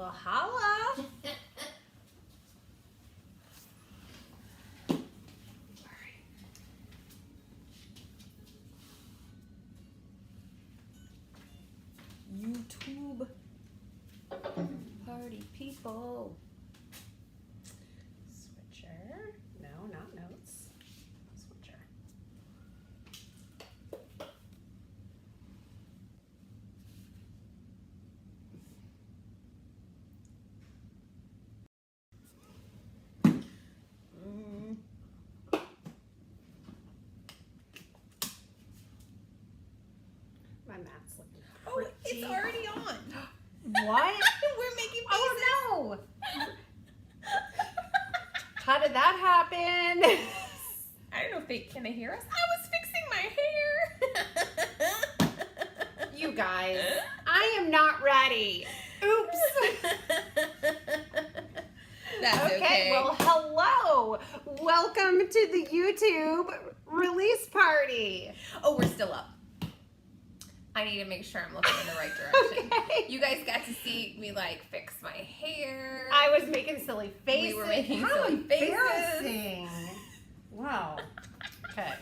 Well, holla. YouTube party people. Switcher. No, not notes. Switcher. My math's looking pretty. Oh, it's already on. What? We're making faces. Oh no! How did that happen? I don't know if can they hear us? I was fixing my hair. You guys, I am not ready. Oops. That's okay. Well, hello. Welcome to the YouTube release party. Oh, we're still up. I need to make sure I'm looking in the right direction. Okay. You guys got to see me like fix my hair. I was making silly faces. We were making How silly faces. embarrassing. Wow. Okay.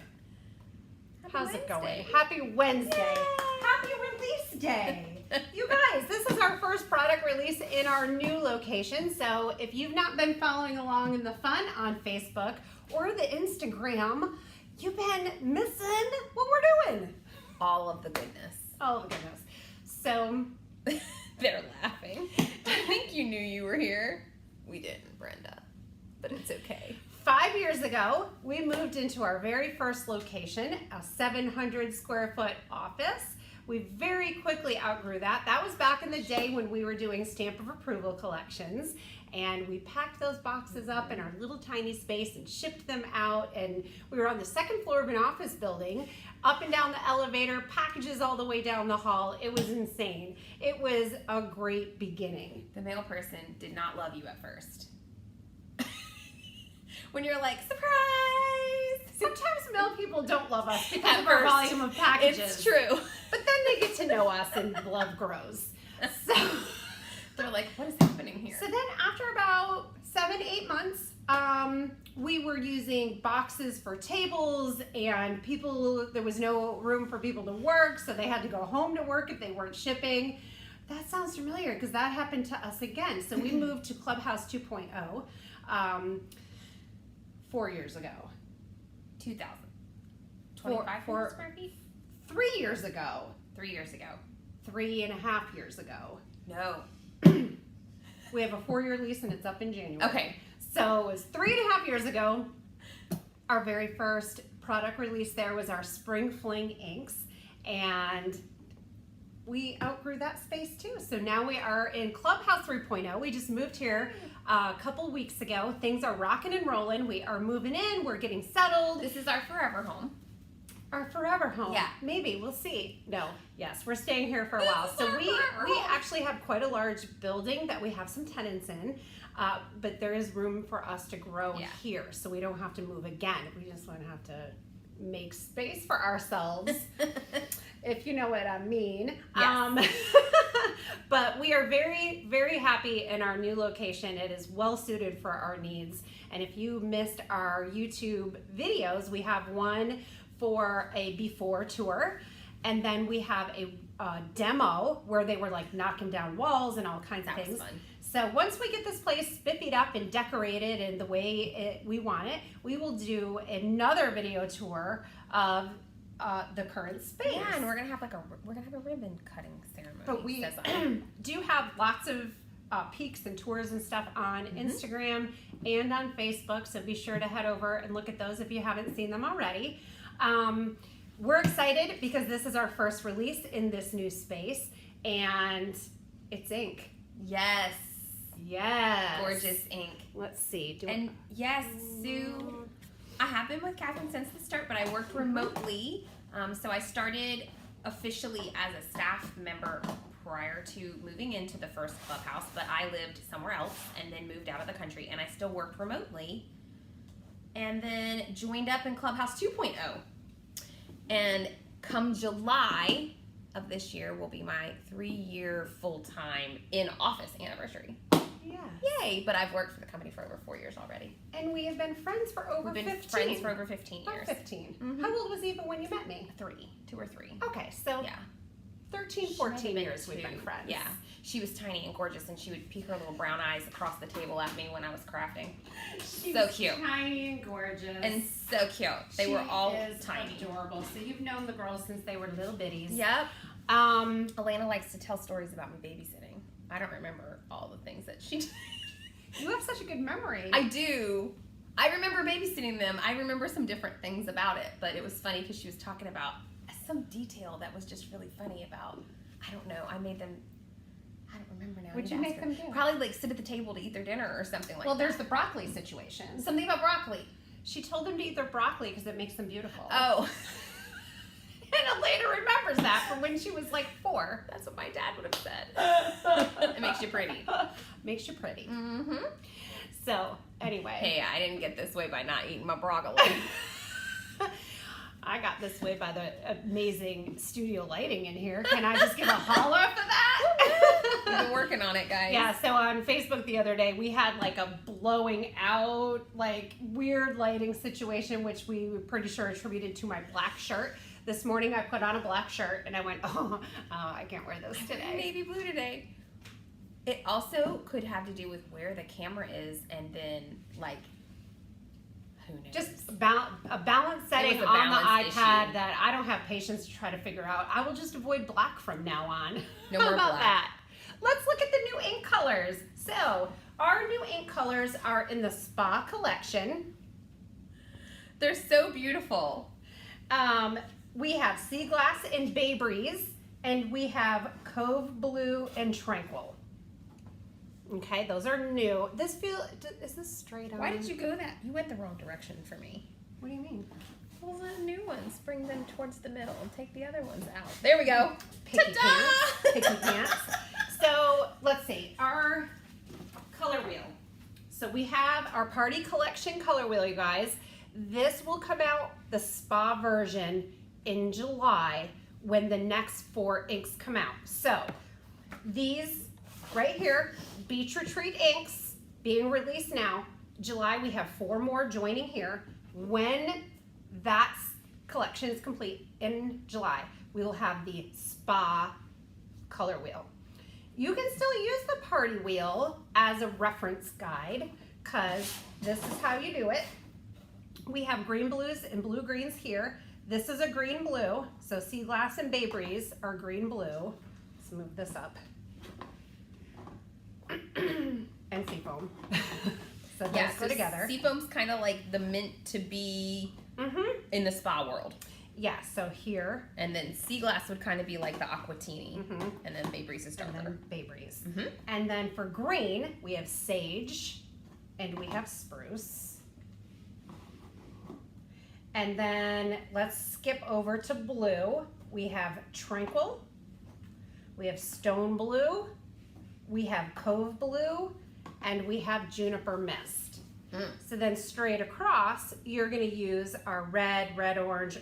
How's it going? Wednesday. Happy Wednesday. Yay. Happy release day. You guys, this is our first product release in our new location. So if you've not been following along in the fun on Facebook or the Instagram, you've been missing what we're doing. All of the goodness. Oh, goodness. So, They're laughing. Do you think you knew you were here? We didn't, Brenda. But it's okay. 5 years ago, we moved into our very first location, a 700 square foot office. We very quickly outgrew that. That was back in the day when we were doing stamp of approval collections, and we packed those boxes up in our little tiny space and shipped them out, and we were on the second floor of an office building, up and down the elevator, packages all the way down the hall. It was insane. It was a great beginning. The mail person did not love you at first. When you're like, surprise! Sometimes mail people don't love us because At of our first, volume of packages. It's true. But then they get to know us and love grows. So They're like, what is happening here? then after about 7-8 months, we were using boxes for tables, and there was no room for people to work, so they had to go home to work if they weren't shipping. That sounds familiar because that happened to us again. So we moved to Clubhouse 2.0 4 years ago. 2,000. Four- 2,500 square feet? 3 years ago. 3 years ago. 3.5 years ago. No. We have a 4-year lease and it's up in January. Okay. So it was 3.5 years ago. Our very first product release there was our Spring Fling inks, and we outgrew that space too. So now we are in Clubhouse 3.0. We just moved here a couple weeks ago. Things are rocking and rolling. We are moving in. We're getting settled. This is our forever home. Our forever home. Yeah. Maybe. We'll see. No. Yes. We're staying here for a while. So we actually have quite a large building that we have some tenants in. But there is room for us to grow here. So we don't have to move again. We just want to have to make space for ourselves. If you know what I mean. Yes. But we are very, very happy in our new location. It is well suited for our needs. And if you missed our YouTube videos, we have one for a before tour, and then we have a demo where they were like knocking down walls and all kinds of things. Fun. So once we get this place spiffied up and decorated in the way we want it, we will do another video tour of the current space. Yeah, and we're gonna have a ribbon cutting ceremony. But we do have lots of peeks and tours and stuff on Instagram and on Facebook, so be sure to head over and look at those if you haven't seen them already. We're excited because this is our first release in this new space, and it's ink. Yes. Yes. Gorgeous ink. Let's see. Yes, Sue. I have been with Catherine since the start, but I worked remotely. So I started officially as a staff member prior to moving into the first Clubhouse, but I lived somewhere else and then moved out of the country, and I still worked remotely. And then joined up in Clubhouse 2.0. And come July, of this year will be my 3-year full-time in-office anniversary. Yeah. Yay! But I've worked for the company for over 4 years already. And we have been friends for over 15. We've been friends for over 15 years. About 15. Mhm. How old was Eva when you met me? 2 or 3. Okay, so Yeah. 13, She 14 might have years been we've been 2. friends. Yeah. She was tiny and gorgeous, and she would peek her little brown eyes across the table at me when I was crafting. She So was cute. tiny and gorgeous. And so cute. They were all is tiny. adorable. So you've known the girls since they were little bitties. Yep. Um, Elena likes to tell stories about me babysitting. I don't remember all the things that she did. you have such a good memory. I do. I remember babysitting them. I remember some different things about it, but it was funny because she was talking about some detail that was just really funny about, I don't know, I made them, I don't remember now. What'd I you need to make ask her. them do? Probably like sit at the table to eat their dinner or something like well, that. there's the broccoli situation. Something about broccoli. She told them to eat their broccoli because it makes them beautiful. Oh. And Elena remembers that from when she was like 4. That's what my dad would have said. It makes you pretty. Makes you pretty. Mm-hmm. So, anyway. Hey, I didn't get this way by not eating my broccoli. I got this way by the amazing studio lighting in here. Can I just give a holler for that? We've been working on it, guys. Yeah, so on Facebook the other day, we had like a blowing out, like weird lighting situation, which we were pretty sure attributed to my black shirt. This morning I put on a black shirt and I went, oh I can't wear this today. Navy blue today. It also could have to do with where the camera is and then, like, who knows? Just a balance setting was a on the balance iPad issue. that I don't have patience to try to figure out. I will just avoid black from now on. No How more about black. that? Let's look at the new ink colors. So, our new ink colors are in the Spa collection. They're so beautiful. We have Sea Glass and Bay Breeze, and we have Cove Blue and Tranquil. Okay, those are new. Is this straight on? Why did you go that? You went the wrong direction for me. What do you mean? Well, the new ones, bring them towards the middle and take the other ones out. There we go. Picky Ta-da! pants. Picky pants. So let's see, our color wheel. So we have our party collection color wheel, you guys. This will come out, the Spa version, in July when the next 4 inks come out. So these right here, Beach Retreat inks being released now. July we have 4 more joining here. When that collection is complete in July, we will have the Spa color wheel. You can still use the party wheel as a reference guide because this is how you do it. We have green blues and blue greens here. This is a green blue, so Sea Glass and Bay Breeze are green blue. Let's move this up. And Seafoam. So those go together. Seafoam's kind of like the mint to be in the spa world. Yeah, so here. And then Sea Glass would kind of be like the aquatini. And then Bay Breeze is And darker. then Bay Breeze. And then for green, we have Sage and we have Spruce. And then let's skip over to blue. We have Tranquil, we have Stone Blue, we have Cove Blue, and we have Juniper Mist. So then straight across, you're gonna use our red,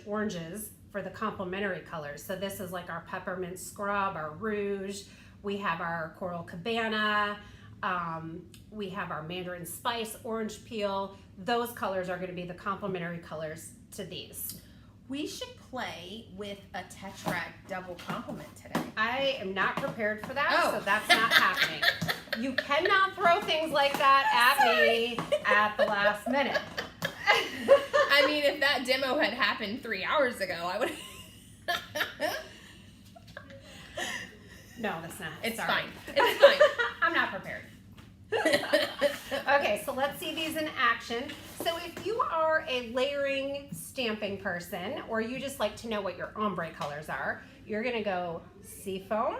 oranges for the complementary colors. So this is like our peppermint scrub, our rouge, we have our coral cabana, we have our mandarin spice, orange peel. Those colors are gonna be the complementary colors to these. We should play with a Tetra double complement today. I am not prepared for that, Oh. so that's not happening. You cannot throw things like that at me at the last minute. I mean, if that demo had happened 3 hours ago, I would. No, that's not. It's Sorry. fine. It's fine. I'm not prepared. Okay, so let's see these in action. So if you are a layering stamping person, or you just like to know what your ombre colors are, you're gonna go Seafoam,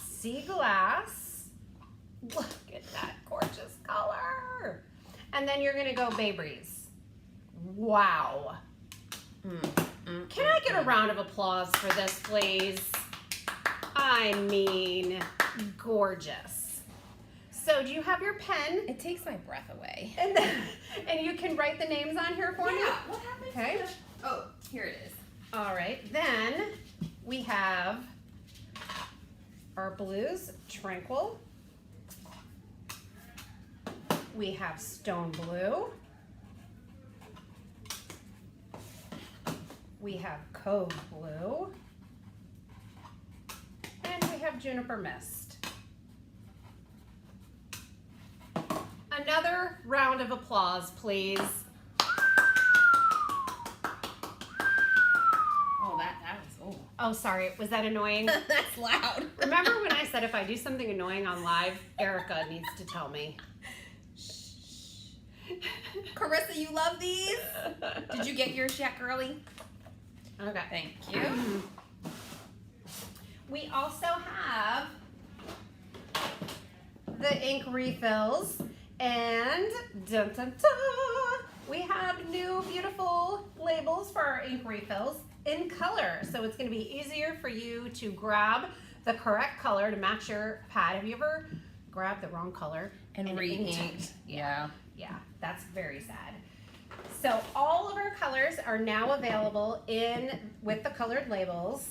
Sea Glass, look at that gorgeous color, and then you're gonna go Bay Breeze. Wow. Can I get a round of applause for this, please? I mean, gorgeous. So do you have your pen? It takes my breath away. And you can write the names on here for me? What happened? Okay. Oh, here it is. All right, then we have our blues, Tranquil. We have Stone Blue. We have Cove Blue. And we have Juniper Mist. Another round of applause, please. Oh, sorry. Was that annoying? That's loud. Remember when I said if I do something annoying on live, Erica needs to tell me. Carissa, you love these? Did you get yours yet, girly? Okay. Thank you. We also have the ink refills, and dun, dun, dun, we have new beautiful labels for our ink refills in color. So it's going to be easier for you to grab the correct color to match your pad. Have you ever grabbed the wrong color And re-inked? Yeah. Yeah, that's very sad. So all of our colors are now available with the colored labels.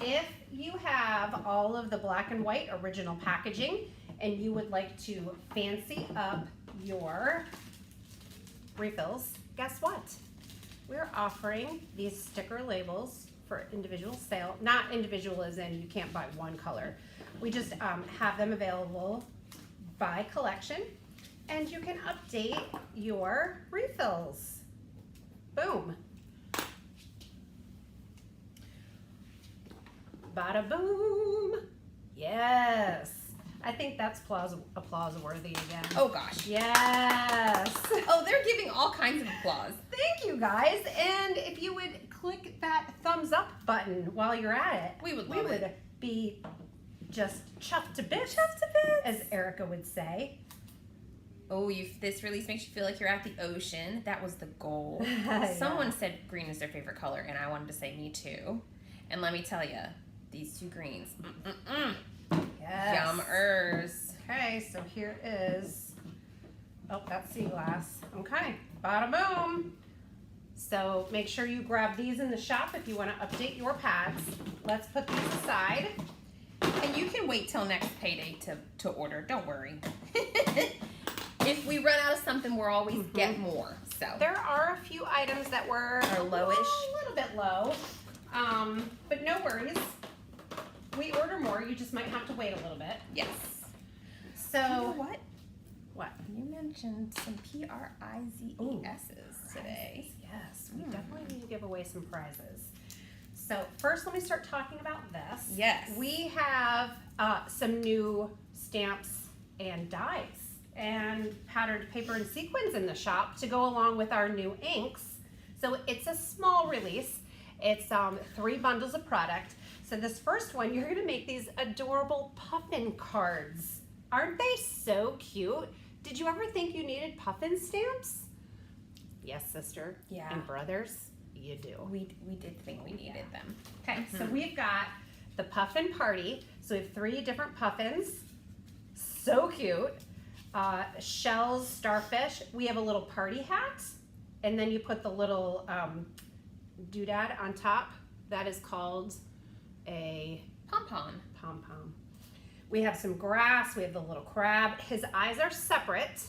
If you have all of the black and white original packaging and you would like to fancy up your refills, guess what? We're offering these sticker labels for individual sale. Not individual as in you can't buy one color. We just have them available by collection, and you can update your refills. Boom. Bada boom. Yes. I think that's applause worthy again. Oh gosh. Yes. Oh, they're giving all kinds of applause. Thank you guys. And if you would click that thumbs up button while you're at it, We would love it. be just chuffed to bits, as Erica would say. Oh, this release makes you feel like you're at the ocean. That was the goal. Yeah. Someone said green is their favorite color, and I wanted to say me too. And let me tell you, these two greens. Yes. Yummers. Okay, so here is, oh, that's sea glass. Okay, bada boom. So make sure you grab these in the shop if you want to update your pads. Let's put these aside. And you can wait till next payday to order. Don't worry. If we run out of something, we'll always get more. So There are a few items that were Are lowish. a little bit low, but no worries. We order more. You just might have to wait a little bit. yes. So You know what? What? You mentioned some PRIZESs today. Yes, we definitely need to give away some prizes. So first, let me start talking about this. Yes. We have some new stamps and dies and patterned paper and sequins in the shop to go along with our new inks. So it's a small release. It's 3 bundles of product. So this first one, you're gonna make these adorable puffin cards. Aren't they so cute? Did you ever think you needed puffin stamps? Yes, sister. Yeah. And brothers, you do. We did think we needed them. Okay, so we've got the puffin party. So we have 3 different puffins. So cute. Shells, starfish. We have a little party hat. And then you put the little doodad on top. That is called a Pom-pom. pom-pom. We have some grass. We have the little crab. His eyes are separate.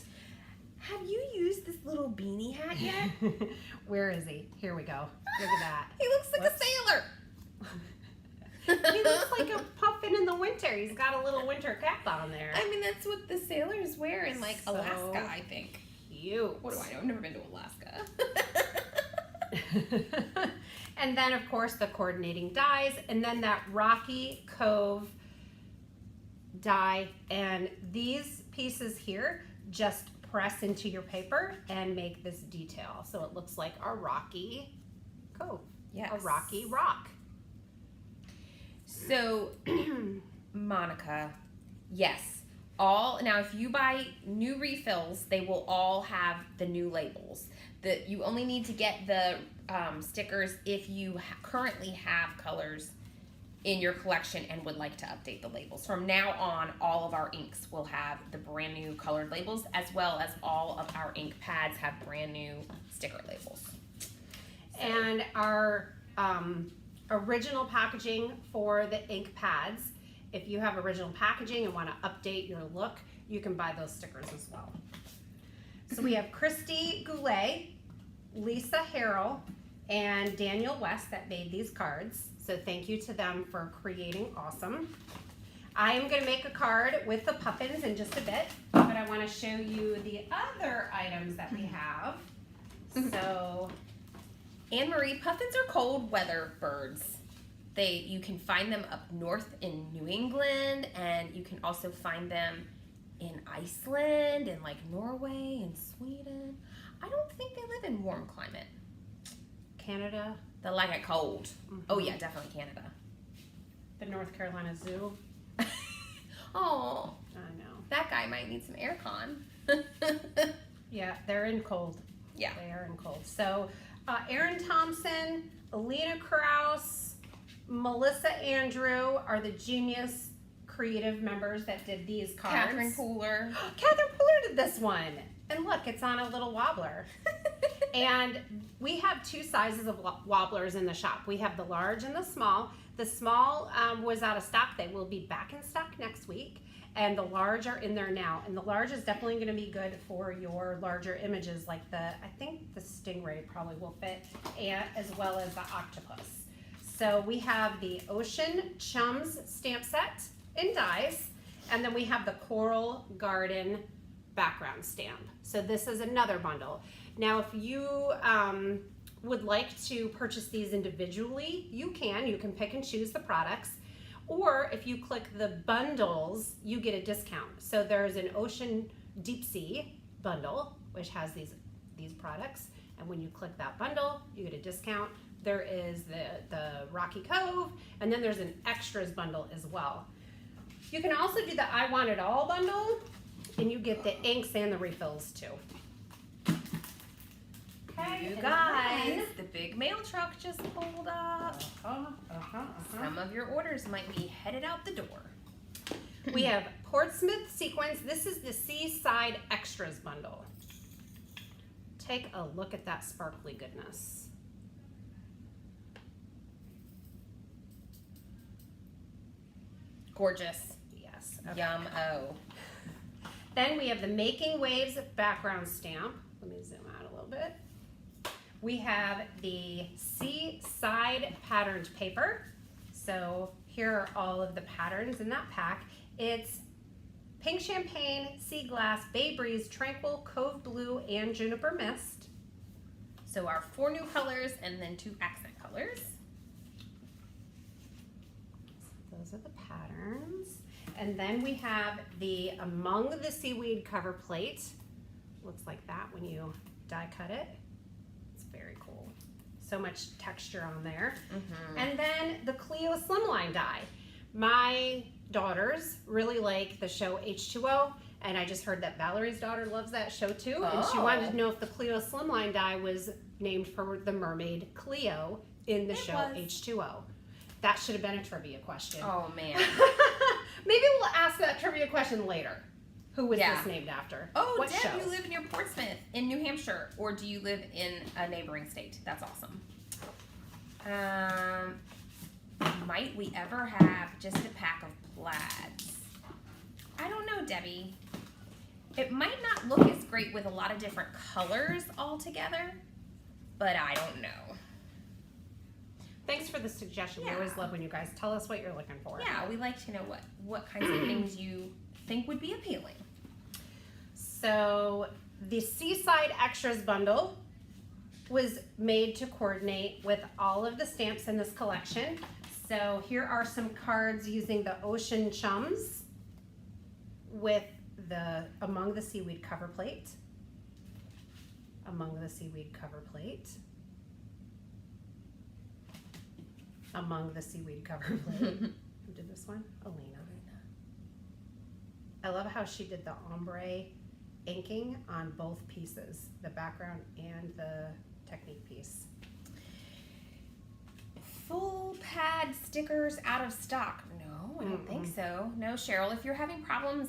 Have you used this little beanie hat yet? Where is he? Here we go. Look at that. He looks like Whoops. a sailor. He looks like a puffin in the winter. He's got a little winter cap on there. I mean, that's what the sailors wear in like So Alaska, I think. Cute. What do I know? I've never been to Alaska. And then, of course, the coordinating dies, and then that Rocky Cove die. And these pieces here just press into your paper and make this detail. So it looks like a rocky cove, Yes. a rocky rock. So, Monica, yes. Now if you buy new refills, they will all have the new labels. You only need to get the stickers if you currently have colors in your collection and would like to update the labels. From now on, all of our inks will have the brand new colored labels, as well as all of our ink pads have brand new sticker labels. And our original packaging for the ink pads. If you have original packaging and want to update your look, you can buy those stickers as well. So we have Christy Goulet, Lisa Harrell, and Daniel West that made these cards. So thank you to them for creating awesome. I am going to make a card with the puffins in just a bit, but I want to show you the other items that we have. So, Anne-Marie, puffins are cold weather birds. You can find them up north in New England, and you can also find them in Iceland and like Norway and Sweden. I don't think they live in warm climate. Canada. They like it cold. Oh yeah, definitely Canada. The North Carolina Zoo. Oh, I know. that guy might need some aircon. Yeah, they're in cold. Yeah. They are in cold. So, Erin Thompson, Alina Kraus, Melissa Andrew are the Genius creative members that did these cards. Catherine Pooler. Catherine Pooler did this one. And look, it's on a little wobbler. And we have two sizes of wobblers in the shop. We have the large and the small. The small was out of stock. They will be back in stock next week. And the large are in there now. And the large is definitely going to be good for your larger images like I think the stingray probably will fit, and as well as the octopus. So we have the Ocean Chums stamp set in dies. And then we have the Coral Garden background stamp. So this is another bundle. Now, if you would like to purchase these individually, you can pick and choose the products. Or if you click the bundles, you get a discount. So there's an Ocean Deep Sea bundle, which has these products. And when you click that bundle, you get a discount. There is the Rocky Cove, and then there's an extras bundle as well. You can also do the I Want It All bundle, and you get the inks and the refills too. Okay, You guys, the big mail truck just pulled up. Some of your orders might be headed out the door. We have Portsmouth Sequins. This is the Seaside Extras bundle. Take a look at that sparkly goodness. Gorgeous. Yes. Okay. Yum-o. Then we have the Making Waves background stamp. Let me zoom out a little bit. We have the Seaside patterned paper. So here are all of the patterns in that pack. It's Pink Champagne, Sea Glass, Bay Breeze, Tranquil, Cove Blue, and Juniper Mist. So our 4 new colors and then 2 accent colors. Those are the patterns. And then we have the Among the Seaweed cover plate. Looks like that when you die cut it. It's very cool. So much texture on there. And then the Cleo Slimline Die. My daughters really like the show H2O, and I just heard that Valerie's daughter loves that show too. And she wanted to know if the Cleo Slimline Die was named for the mermaid Cleo in the show H2O. That should have been a trivia question. Oh man. Maybe we'll ask that trivia question later. Who was this named after? Oh, what Deb, show? you live near Portsmouth in New Hampshire, or do you live in a neighboring state? That's awesome. Might we ever have just a pack of plaids? I don't know, Debbie. It might not look as great with a lot of different colors all together, but I don't know. Thanks for the suggestion. We always love when you guys tell us what you're looking for. Yeah, we like to know what kinds of things you think would be appealing. So the Seaside Extras bundle was made to coordinate with all of the stamps in this collection. So here are some cards using the Ocean Chums with the Among the Seaweed cover plate. Among the Seaweed cover plate. Among the Seaweed cover plate. Who did this one? Alina. I love how she did the ombre inking on both pieces, the background and the technique piece. Full pad stickers out of stock. No. I don't think so. No, Cheryl, if you're having problems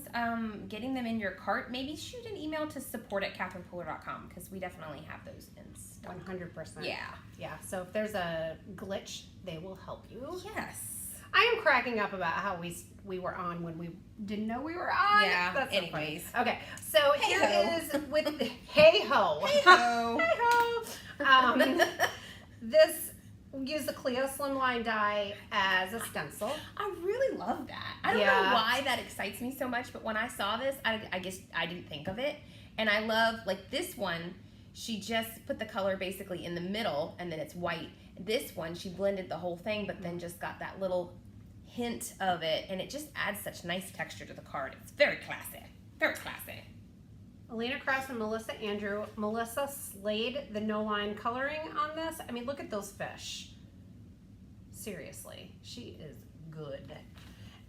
getting them in your cart, maybe shoot an email to support@catherinepuller.com because we definitely have those in stock. 100%. Yeah. Yeah, so if there's a glitch, they will help you. Yes. I am cracking up about how we were on when we didn't know we were on. Yeah, That's so anyways. funny. Okay, so here Hey-ho. is with hey ho. Hey-ho. Hey-ho. This use the Cleo Slimline Die as a stencil. I really love that. I don't know why that excites me so much, but when I saw this, I guess I didn't think of it. And I love, like this one, she just put the color basically in the middle and then it's white. This one, she blended the whole thing, but then just got that little hint of it, and it just adds such nice texture to the card. It's very classy. Very classy. Alina Krause and Melissa Andrew. Melissa slayed the no-line coloring on this. I mean, look at those fish. Seriously, she is good.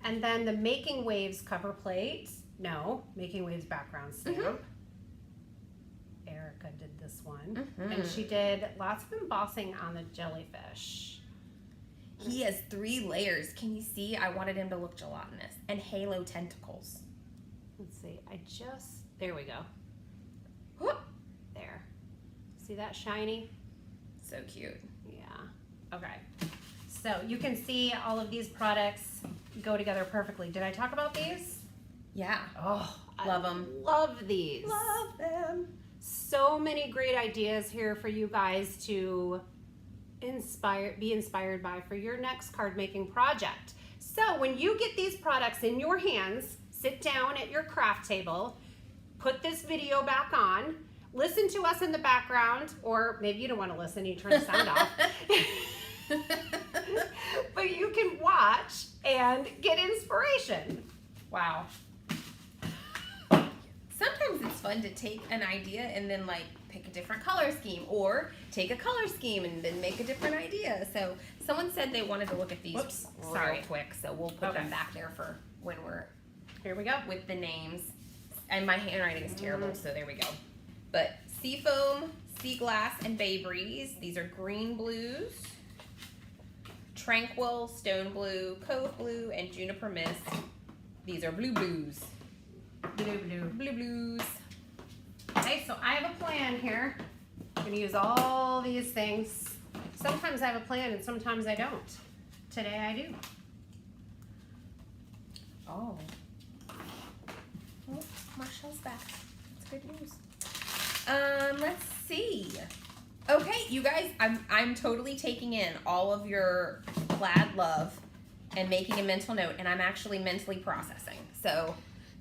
And then the Making Waves cover plate. No, Making Waves background stamp. Erica did this one. And she did lots of embossing on the jellyfish. He has 3 layers. Can you see? I wanted him to look gelatinous. And halo tentacles. Let's see. There we go. Whoop. There. See that shiny? So cute. Yeah. Okay. So you can see all of these products go together perfectly. Did I talk about these? Yeah. Oh, Love them. Love these. Love them. So many great ideas here for you guys to be inspired by for your next card making project. So when you get these products in your hands, sit down at your craft table, put this video back on, listen to us in the background, or maybe you don't want to listen, you turn the sound off. But you can watch and get inspiration. Wow. Sometimes it's fun to take an idea and then like pick a different color scheme, or take a color scheme and then make a different idea. So someone said they wanted to look at these real quick, so we'll put them back there for when we're Here we go. with the names. And my handwriting is terrible, so there we go. But Seafoam, Sea Glass, and Bay Breeze. These are green blues. Tranquil, Stone Blue, Cove Blue, and Juniper Mist. These are blue blues. Blue blues. Okay, so I have a plan here. I'm gonna use all these things. Sometimes I have a plan and sometimes I don't. Today I do. Oh. Oh, Marshall's back. That's good news. Let's see. Okay, you guys, I'm totally taking in all of your plaid love and making a mental note, and I'm actually mentally processing. So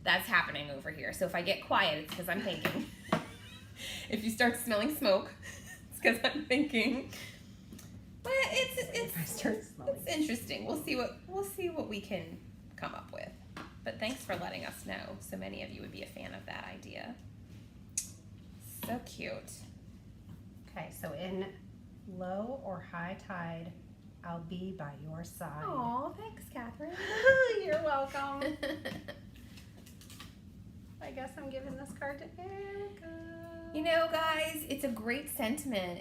that's happening over here. So if I get quiet, it's because I'm thinking. If you start smelling smoke, it's because I'm thinking. But it's interesting. We'll see what we can come up with. But thanks for letting us know. So many of you would be a fan of that idea. So cute. Okay, so in low or high tide, I'll be by your side. Aw, thanks, Catherine. You're welcome. I guess I'm giving this card to Erica. You know, guys, it's a great sentiment.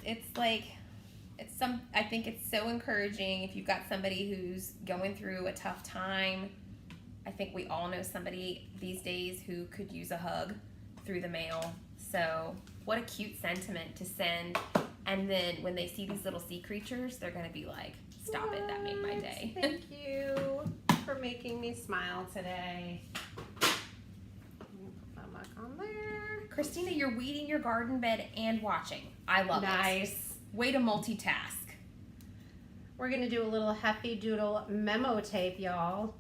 I think it's so encouraging if you've got somebody who's going through a tough time. I think we all know somebody these days who could use a hug through the mail. So what a cute sentiment to send. And then when they see these little sea creatures, they're going to be like, stop it, that made my day. Thank you for making me smile today. Put that back on there. Christina, you're weeding your garden bed and watching. I love it. Nice. Way to multitask. We're going to do a little Hefty Doodle memo tape, y'all.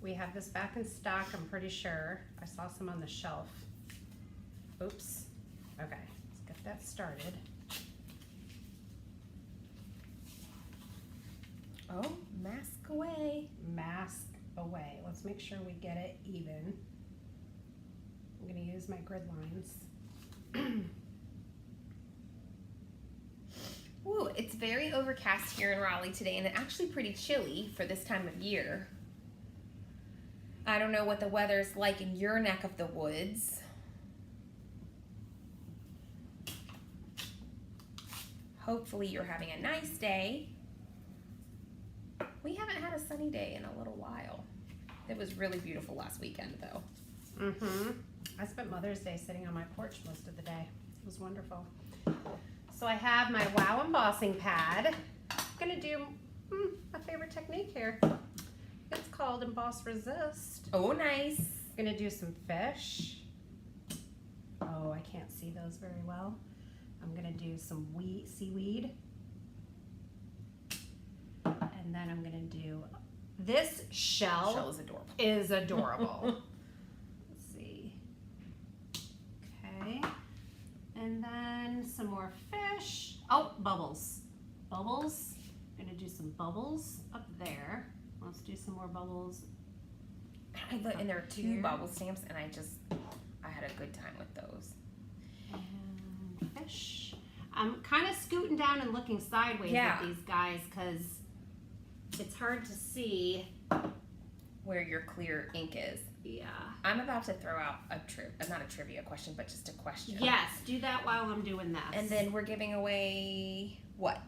We have this back in stock, I'm pretty sure. I saw some on the shelf. Oops. Okay, let's get that started. Oh, mask away. Mask away. Let's make sure we get it even. I'm going to use my grid lines. Ooh, it's very overcast here in Raleigh today, and it's actually pretty chilly for this time of year. I don't know what the weather's like in your neck of the woods. Hopefully you're having a nice day. We haven't had a sunny day in a little while. It was really beautiful last weekend, though. Mm-hmm. I spent Mother's Day sitting on my porch most of the day. It was wonderful. So I have my Wow embossing pad. I'm gonna do my favorite technique here. It's called Emboss Resist. Oh, nice. I'm gonna do some fish. Oh, I can't see those very well. I'm gonna do some seaweed. And then I'm gonna do this shell. Shell is adorable. Is adorable. Let's see. Okay. And then some more fish. Oh, bubbles. Bubbles. I'm gonna do some bubbles up there. Let's do some more bubbles. I put in there 2 here. bobble stamps, and I had a good time with those. And fish. I'm kind of scooting down and looking sideways at these guys because it's hard to see where your clear ink is. Yeah. I'm about to throw out not a trivia question, but just a question. Yes, do that while I'm doing this. And then we're giving away what?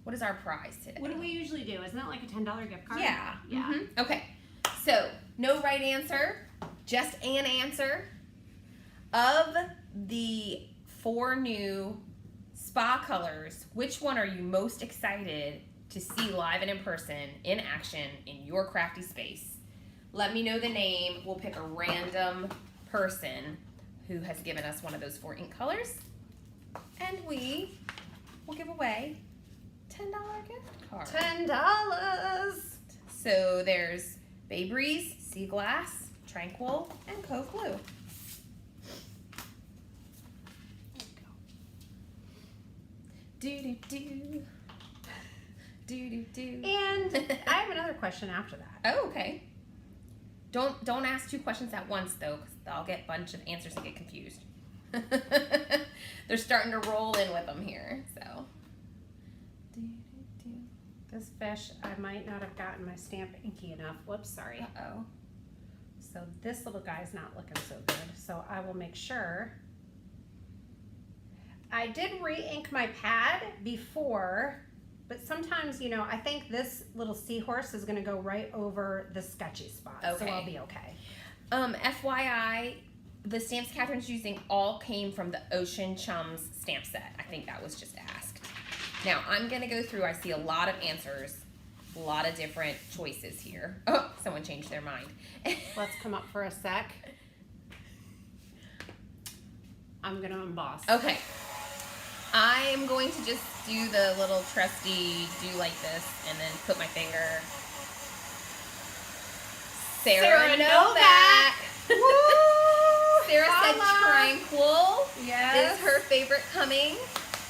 What is our prize today? What do we usually do? Isn't that like a $10 gift card? Yeah. Yeah. Mm-hmm. Okay. So, no right answer, just an answer. Of the 4 new spa colors, which one are you most excited to see live and in person, in action, in your crafty space? Let me know the name. We'll pick a random person who has given us one of those 4 ink colors, and we will give away $10 gift card. $10. So there's Bay Breeze, Sea Glass, Tranquil, and Cove Blue. Do-do-do. Do-do-do. And I have another question after that. Oh, okay. Don't ask 2 questions at once, though, because I'll get a bunch of answers and get confused. They're starting to roll in with them here, so. Do-do-do. This fish, I might not have gotten my stamp inky enough. Whoops, sorry. Uh-oh. So this little guy's not looking so good. So I will make sure. I did re-ink my pad before, but sometimes, you know, I think this little seahorse is going to go right over the sketchy spot. Okay. So I'll be okay. FYI, the stamps Catherine's using all came from the Ocean Chums stamp set. I think that was just asked. Now, I'm going to go through. I see a lot of answers, a lot of different choices here. Oh, someone changed their mind. Let's come up for a sec. I'm going to emboss. Okay. I'm going to just do the little trusty do like this and then put my finger. Sarah Novak. Woo! Sarah said Holla. Tranquil Yes. is her favorite coming.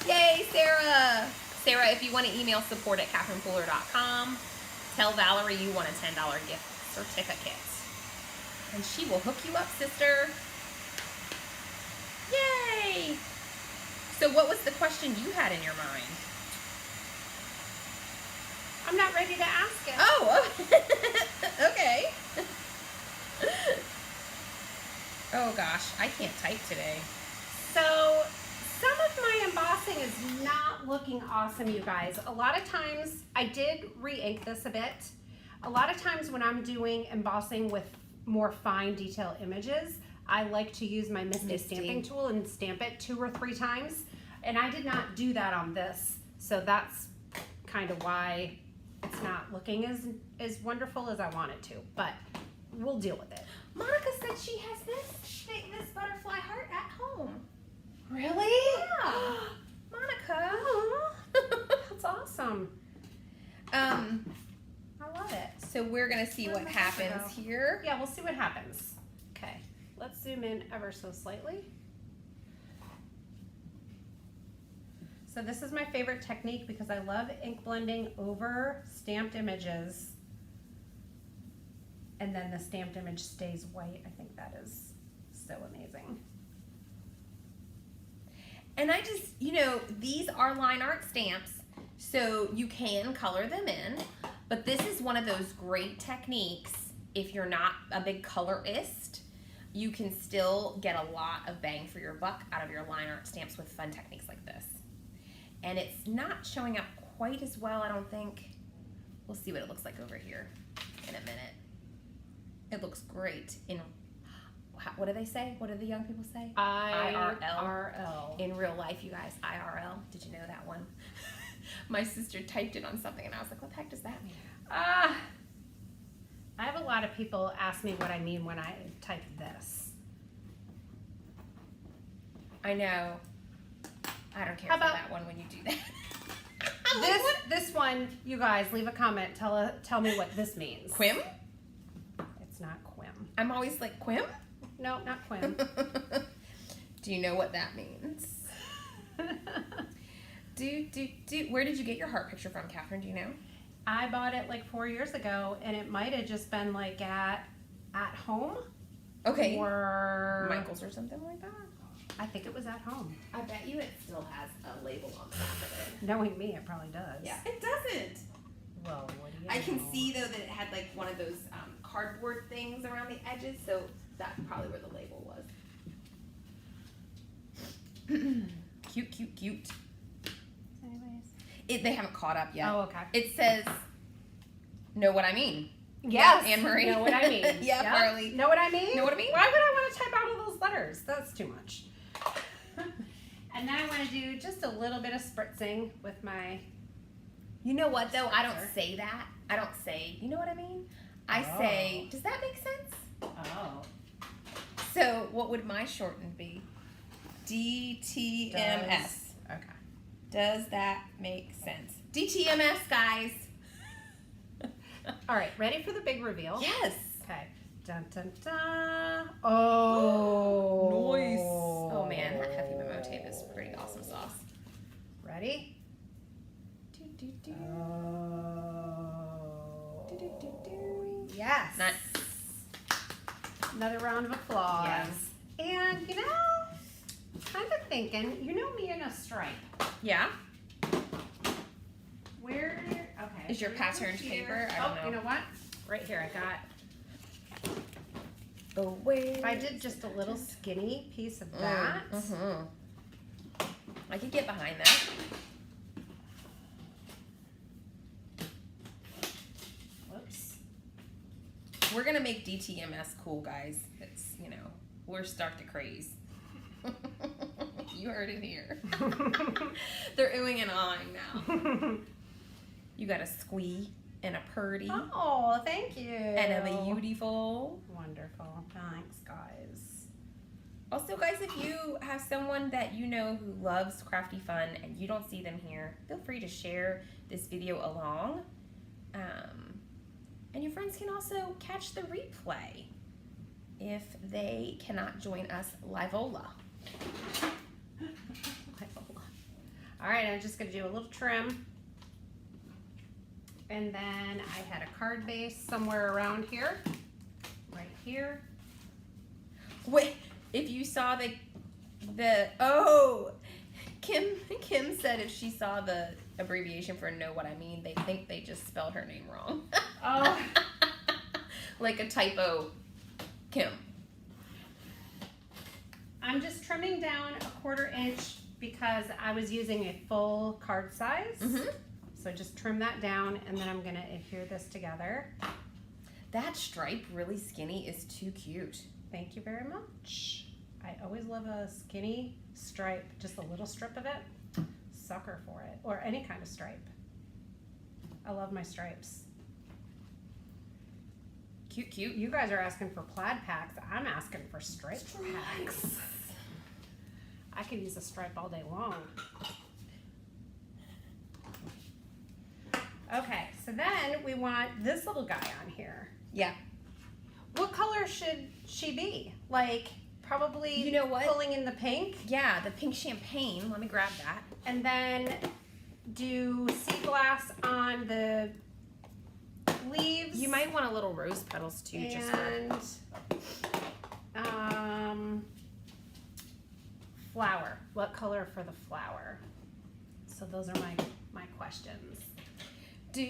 Yay, Sarah. Sarah, if you want to email support@catherinepooler.com, tell Valerie you want a $10 gift certificate. And she will hook you up, sister. Yay! So what was the question you had in your mind? I'm not ready to ask it. Oh, okay. Oh gosh, I can't type today. So some of my embossing is not looking awesome, you guys. A lot of times, I did re-ink this a bit. A lot of times when I'm doing embossing with more fine detail images, I like to use my Misty stamping tool and stamp it 2 or 3 times. And I did not do that on this. So that's kind of why it's not looking as wonderful as I want it to. But we'll deal with it. Monica said she has this butterfly heart at home. Really? Yeah. Monica. Aw, that's awesome. I love it. So we're gonna see Where'd what my picture happens go? here. Yeah, we'll see what happens. Okay, let's zoom in ever so slightly. So this is my favorite technique because I love ink blending over stamped images. And then the stamped image stays white. I think that is so amazing. And I just, you know, these are line art stamps, so you can color them in, but this is one of those great techniques. If you're not a big colorist, you can still get a lot of bang for your buck out of your line art stamps with fun techniques like this. And it's not showing up quite as well, I don't think, We'll see what it looks like over here in a minute. It looks great in, what do they say? What do the young people say? IRL. In real life, you guys, IRL. Did you know that one? My sister typed it on something and I was like, what the heck does that mean? I have a lot of people ask me what I mean when I type this. I know. I don't care How for about- that one when you do that. This one, you guys, leave a comment. Tell me what this means. Quim? It's not quim. I'm always like, Quim? No, not quim. Do you know what that means? Where did you get your heart picture from, Catherine? Do you know? I bought it like 4 years ago, and it might have just been like at home. Okay. Or Michael's or something like that. I think it was at home. I bet you it still has a label on the back of it. Knowing me, it probably does. Yeah, it doesn't. Well, what do you I can know? see though that it had like one of those cardboard things around the edges, so that's probably where the label was. Cute, cute, cute. Anyways. They haven't caught up yet. Oh, okay. It says, "Know what I mean." Yes. Yeah, Anne-Marie. Know what I mean. Yeah, Yep. Farley. Know what I mean? Know what I mean? Why would I want to type out all those letters? That's too much. And then I want to do just a little bit of spritzing with my... You know what though? I don't Spritzer. say that. I don't say, you know what I mean? I say, does that make sense? Oh. So what would my shortened be? DTMS. Okay. Does that make sense? DTMS, guys. All right, ready for the big reveal? Yes. Okay. Dun, dun, dun. Oh. Nice. Oh man, that heavy memo tape is pretty awesome sauce. Ready? Oh. Yes. Nice. Another round of applause. Yes. And, you know, kind of thinking, you know me in a stripe. Yeah. Where, okay. Is your patterned Here. paper? I don't know. You know what? Right here, I got, Oh, wait. if I did just a little skinny piece of that. I could get behind that. Whoops. We're gonna make DTMS cool, guys. It's, you know, we're start the craze. You heard it here. They're oohing and ahhing now. You got a squee and a purdy Oh, thank you. and a beautiful. Wonderful. Thanks, guys. Also, guys, if you have someone that you know who loves crafty fun and you don't see them here, feel free to share this video along. And your friends can also catch the replay if they cannot join us live-ola. All right, I'm just going to do a little trim. And then I had a card base somewhere around here. Right here. Wait, if you saw Kim said if she saw the abbreviation for Know What I Mean, they think they just spelled her name wrong. Oh. Like a typo, Kim. I'm just trimming down a 1/4 inch because I was using a full card size. Mm-hmm. So just trim that down, and then I'm going to adhere this together. That stripe, really skinny, is too cute. Thank you very much. I always love a skinny stripe, just a little strip of it. Sucker for it, or any kind of stripe. I love my stripes. Cute, cute. You guys are asking for plaid packs. I'm asking for stripe packs. I could use a stripe all day long. Okay, so then we want this little guy on here. Yeah. What color should she be? Like, probably You know what? pulling in the pink, Yeah, the pink champagne. Let me grab that. and then do sea glass on the leaves. You might want a little rose petals too, just for... And flower. What color for the flower? So those are my questions. Do.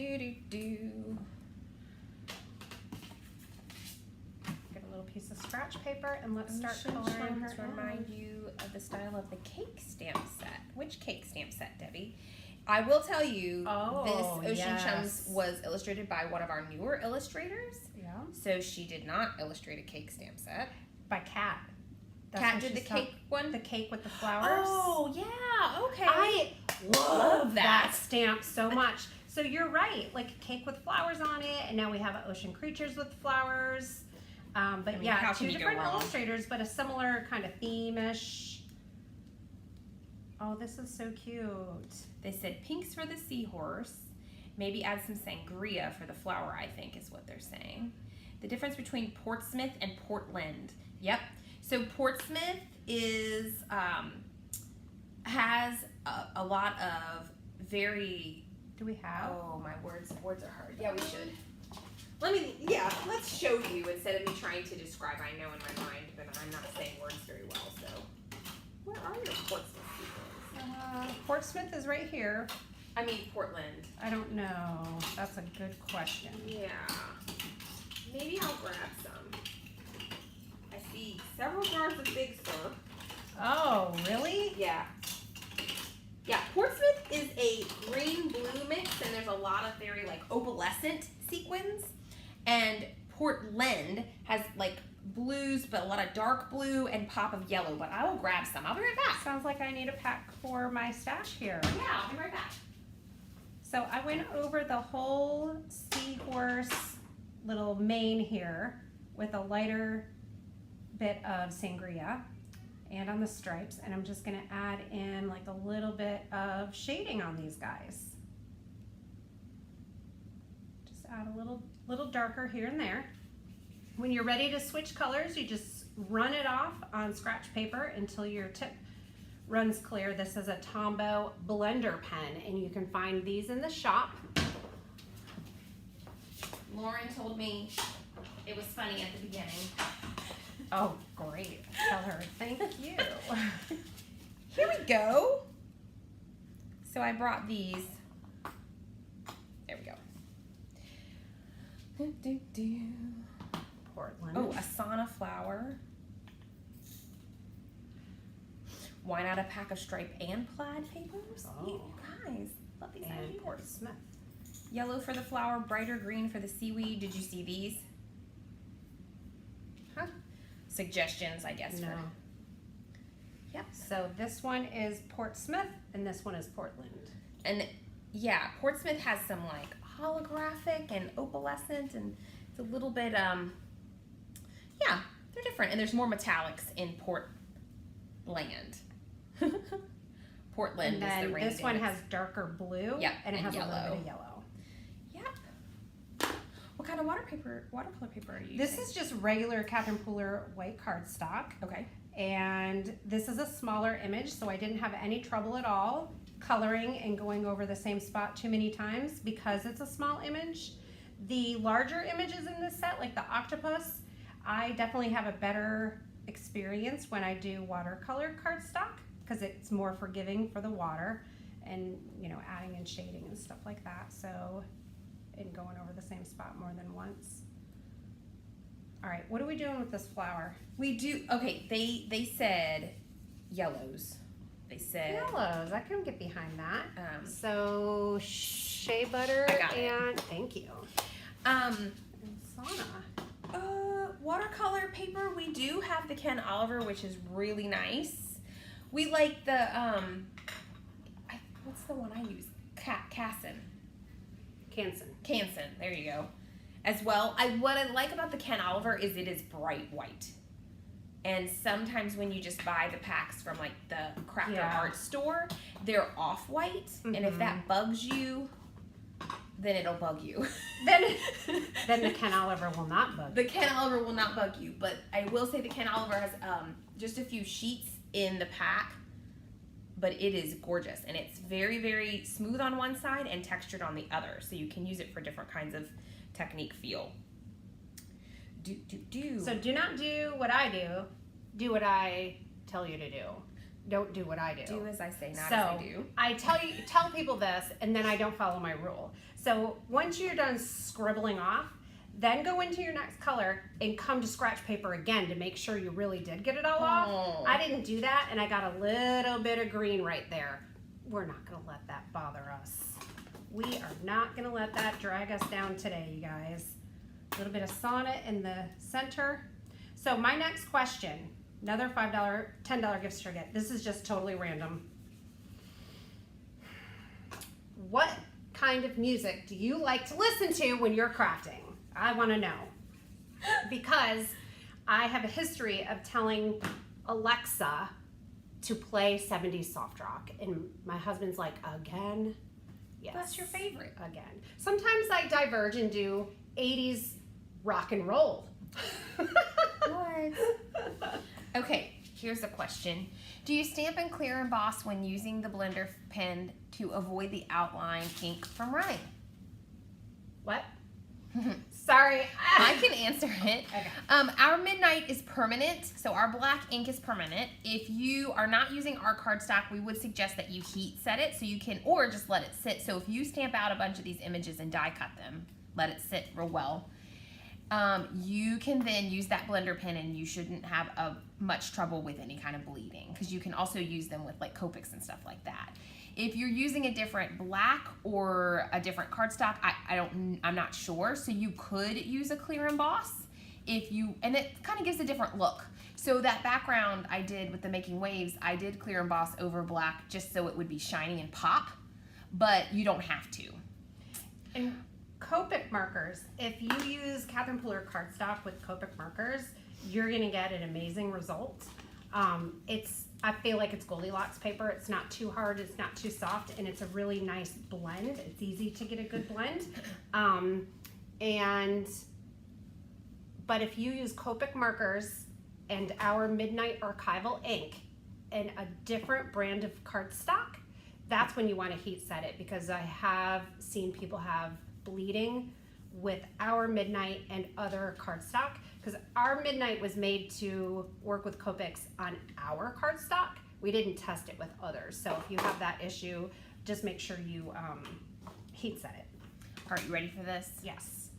Get a little piece of scratch paper and let's start Ocean coloring her Chums in. remind you of the style of the cake stamp set. Which cake stamp set, Debbie? I will tell you, Oh, this Ocean yes. Chums was illustrated by one of our newer illustrators. Yeah. So she did not illustrate a cake stamp set. By Kat. That's Kat what did the she's cake one? The cake with the flowers. Oh, yeah. Okay. I love that that. stamp so much. So you're right, like a cake with flowers on it, and now we have ocean creatures with flowers. But mean, yeah, how two can you go different wrong? illustrators, but a similar kind of theme-ish. Oh, this is so cute. They said pinks for the seahorse. Maybe add some sangria for the flower, I think is what they're saying. The difference between Portsmouth and Portland. Yep. So Portsmouth is has a lot of very. Do we have? Oh, my words are hard. Yeah, we should. Let's show you instead of me trying to describe. I know in my mind, but I'm not saying words very well. So, where are your Portsmouth sequins? Portsmouth is right here. I mean Portland. I don't know. That's a good question. Yeah. Maybe I'll grab some. I see several jars of Big Sur. Oh, really? Yeah. Yeah, Portsmouth is a green-blue mix, and there's a lot of very, like, opalescent sequins. And Portland has, like, blues, but a lot of dark blue and pop of yellow. But I will grab some. I'll be right back. Sounds like I need a pack for my stash here. Yeah, I'll be right back. So I went over the whole seahorse little mane here with a lighter bit of sangria and on the stripes, and I'm just gonna add in like a little bit of shading on these guys. Just add a little darker here and there. When you're ready to switch colors, you just run it off on scratch paper until your tip runs clear. This is a Tombow blender pen, and you can find these in the shop. Lauren told me it was funny at the beginning. Oh, great. Tell her thank you. Here we go. So I brought these. There we go. Portland. Oh, a sauna flower. Why not a pack of stripe and plaid papers? Oh. You guys, love these And ideas. Portsmouth. Yellow for the flower, brighter green for the seaweed. Did you see these? Huh? Suggestions, I guess. No. Yep. So this one is Portsmouth, and this one is Portland. And yeah, Portsmouth has some like holographic and opalescent, and it's a little bit yeah, they're different. And there's more metallics in Portland. Portland And is the then rain this one dance. has darker blue. Yep, And it and has a little yellow. bit of yellow. Yep. What kind of watercolor paper are you using? This is just regular Catherine Pooler white cardstock. Okay. And this is a smaller image, so I didn't have any trouble at all coloring and going over the same spot too many times because it's a small image. The larger images in this set, like the octopus, I definitely have a better experience when I do watercolor cardstock because it's more forgiving for the water and, you know, adding in shading and stuff like that. So, and going over the same spot more than once. All right, what are we doing with this flower? We do, okay, they said yellows. They said, Yellows, I can get behind that. um, So shea butter I got it. and thank you. um, And sauna. watercolor paper, we do have the Ken Oliver, which is really nice. We like the, what's the one I use? Canson, there you go. As well, what I like about the Ken Oliver is it is bright white. And sometimes when you just buy the packs from like the craft or art store, they're off-white. And if that bugs you, then it'll bug you. Then the Ken Oliver will not bug. The Ken Oliver will not bug you, but I will say the Ken Oliver has just a few sheets in the pack, but it is gorgeous. And it's very, very smooth on one side and textured on the other. So you can use it for different kinds of technique feel. So do not do what I do. Do what I tell you to do. Don't do what I do. Do as I say, not So, as I do. I tell people this, and then I don't follow my rule. So once you're done scribbling off, then go into your next color and come to scratch paper again to make sure you really did get it all off. I didn't do that, and I got a little bit of green right there. we're not going to let that bother us. We are not going to let that drag us down today, you guys. A little bit of sonnet in the center. So my next question, another $5, $10 gift certificate. This is just totally random. What kind of music do you like to listen to when you're crafting? I want to know. Because I have a history of telling Alexa to play 70s soft rock. And my husband's like, again? Yes. That's your favorite. Again. Sometimes I diverge and do 80s rock and roll. What? Okay, here's a question. Do you stamp and clear emboss when using the blender pen to avoid the outline ink from running? What? Sorry. I can answer it. Okay. Our midnight is permanent, so our black ink is permanent. If you are not using our cardstock, we would suggest that you heat set it so you can, or just let it sit. So if you stamp out a bunch of these images and die cut them, let it sit real well. You can then use that blender pen and you shouldn't have much trouble with any kind of bleeding, because you can also use them with like Copics and stuff like that. If you're using a different black or a different cardstock, I'm not sure. So you could use a clear emboss and it kind of gives a different look. So that background I did with the Making Waves, I did clear emboss over black just so it would be shiny and pop, but you don't have to. And Copic markers, if you use Catherine Puller cardstock with Copic markers, you're gonna get an amazing result. I feel like it's Goldilocks paper. It's not too hard, it's not too soft, and it's a really nice blend. It's easy to get a good blend. But if you use Copic markers and our Midnight Archival ink and a different brand of cardstock, that's when you want to heat set it, because I have seen people have bleeding with our Midnight and other cardstock, because our Midnight was made to work with Copics on our cardstock. We didn't test it with others. So if you have that issue, just make sure you heat set it. All right, you ready for this? Yes.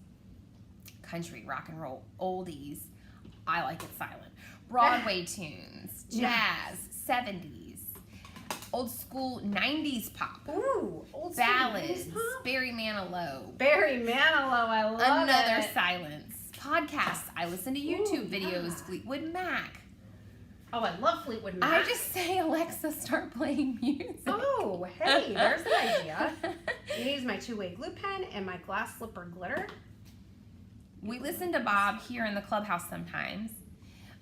Country, rock and roll, oldies. I like it silent. Broadway tunes, jazz, 70s, old school 90s pop. Ooh, old school ballads, 90s pop? Barry Manilow. Barry Manilow, I love Another it. silence. Podcasts. I listen to YouTube videos. Yeah. Fleetwood Mac. Oh, I love Fleetwood Mac. I just say, Alexa, start playing music. Oh, hey, there's an idea. I'm gonna use my two-way glue pen and my glass slipper glitter. We listen to Bob here in the clubhouse sometimes.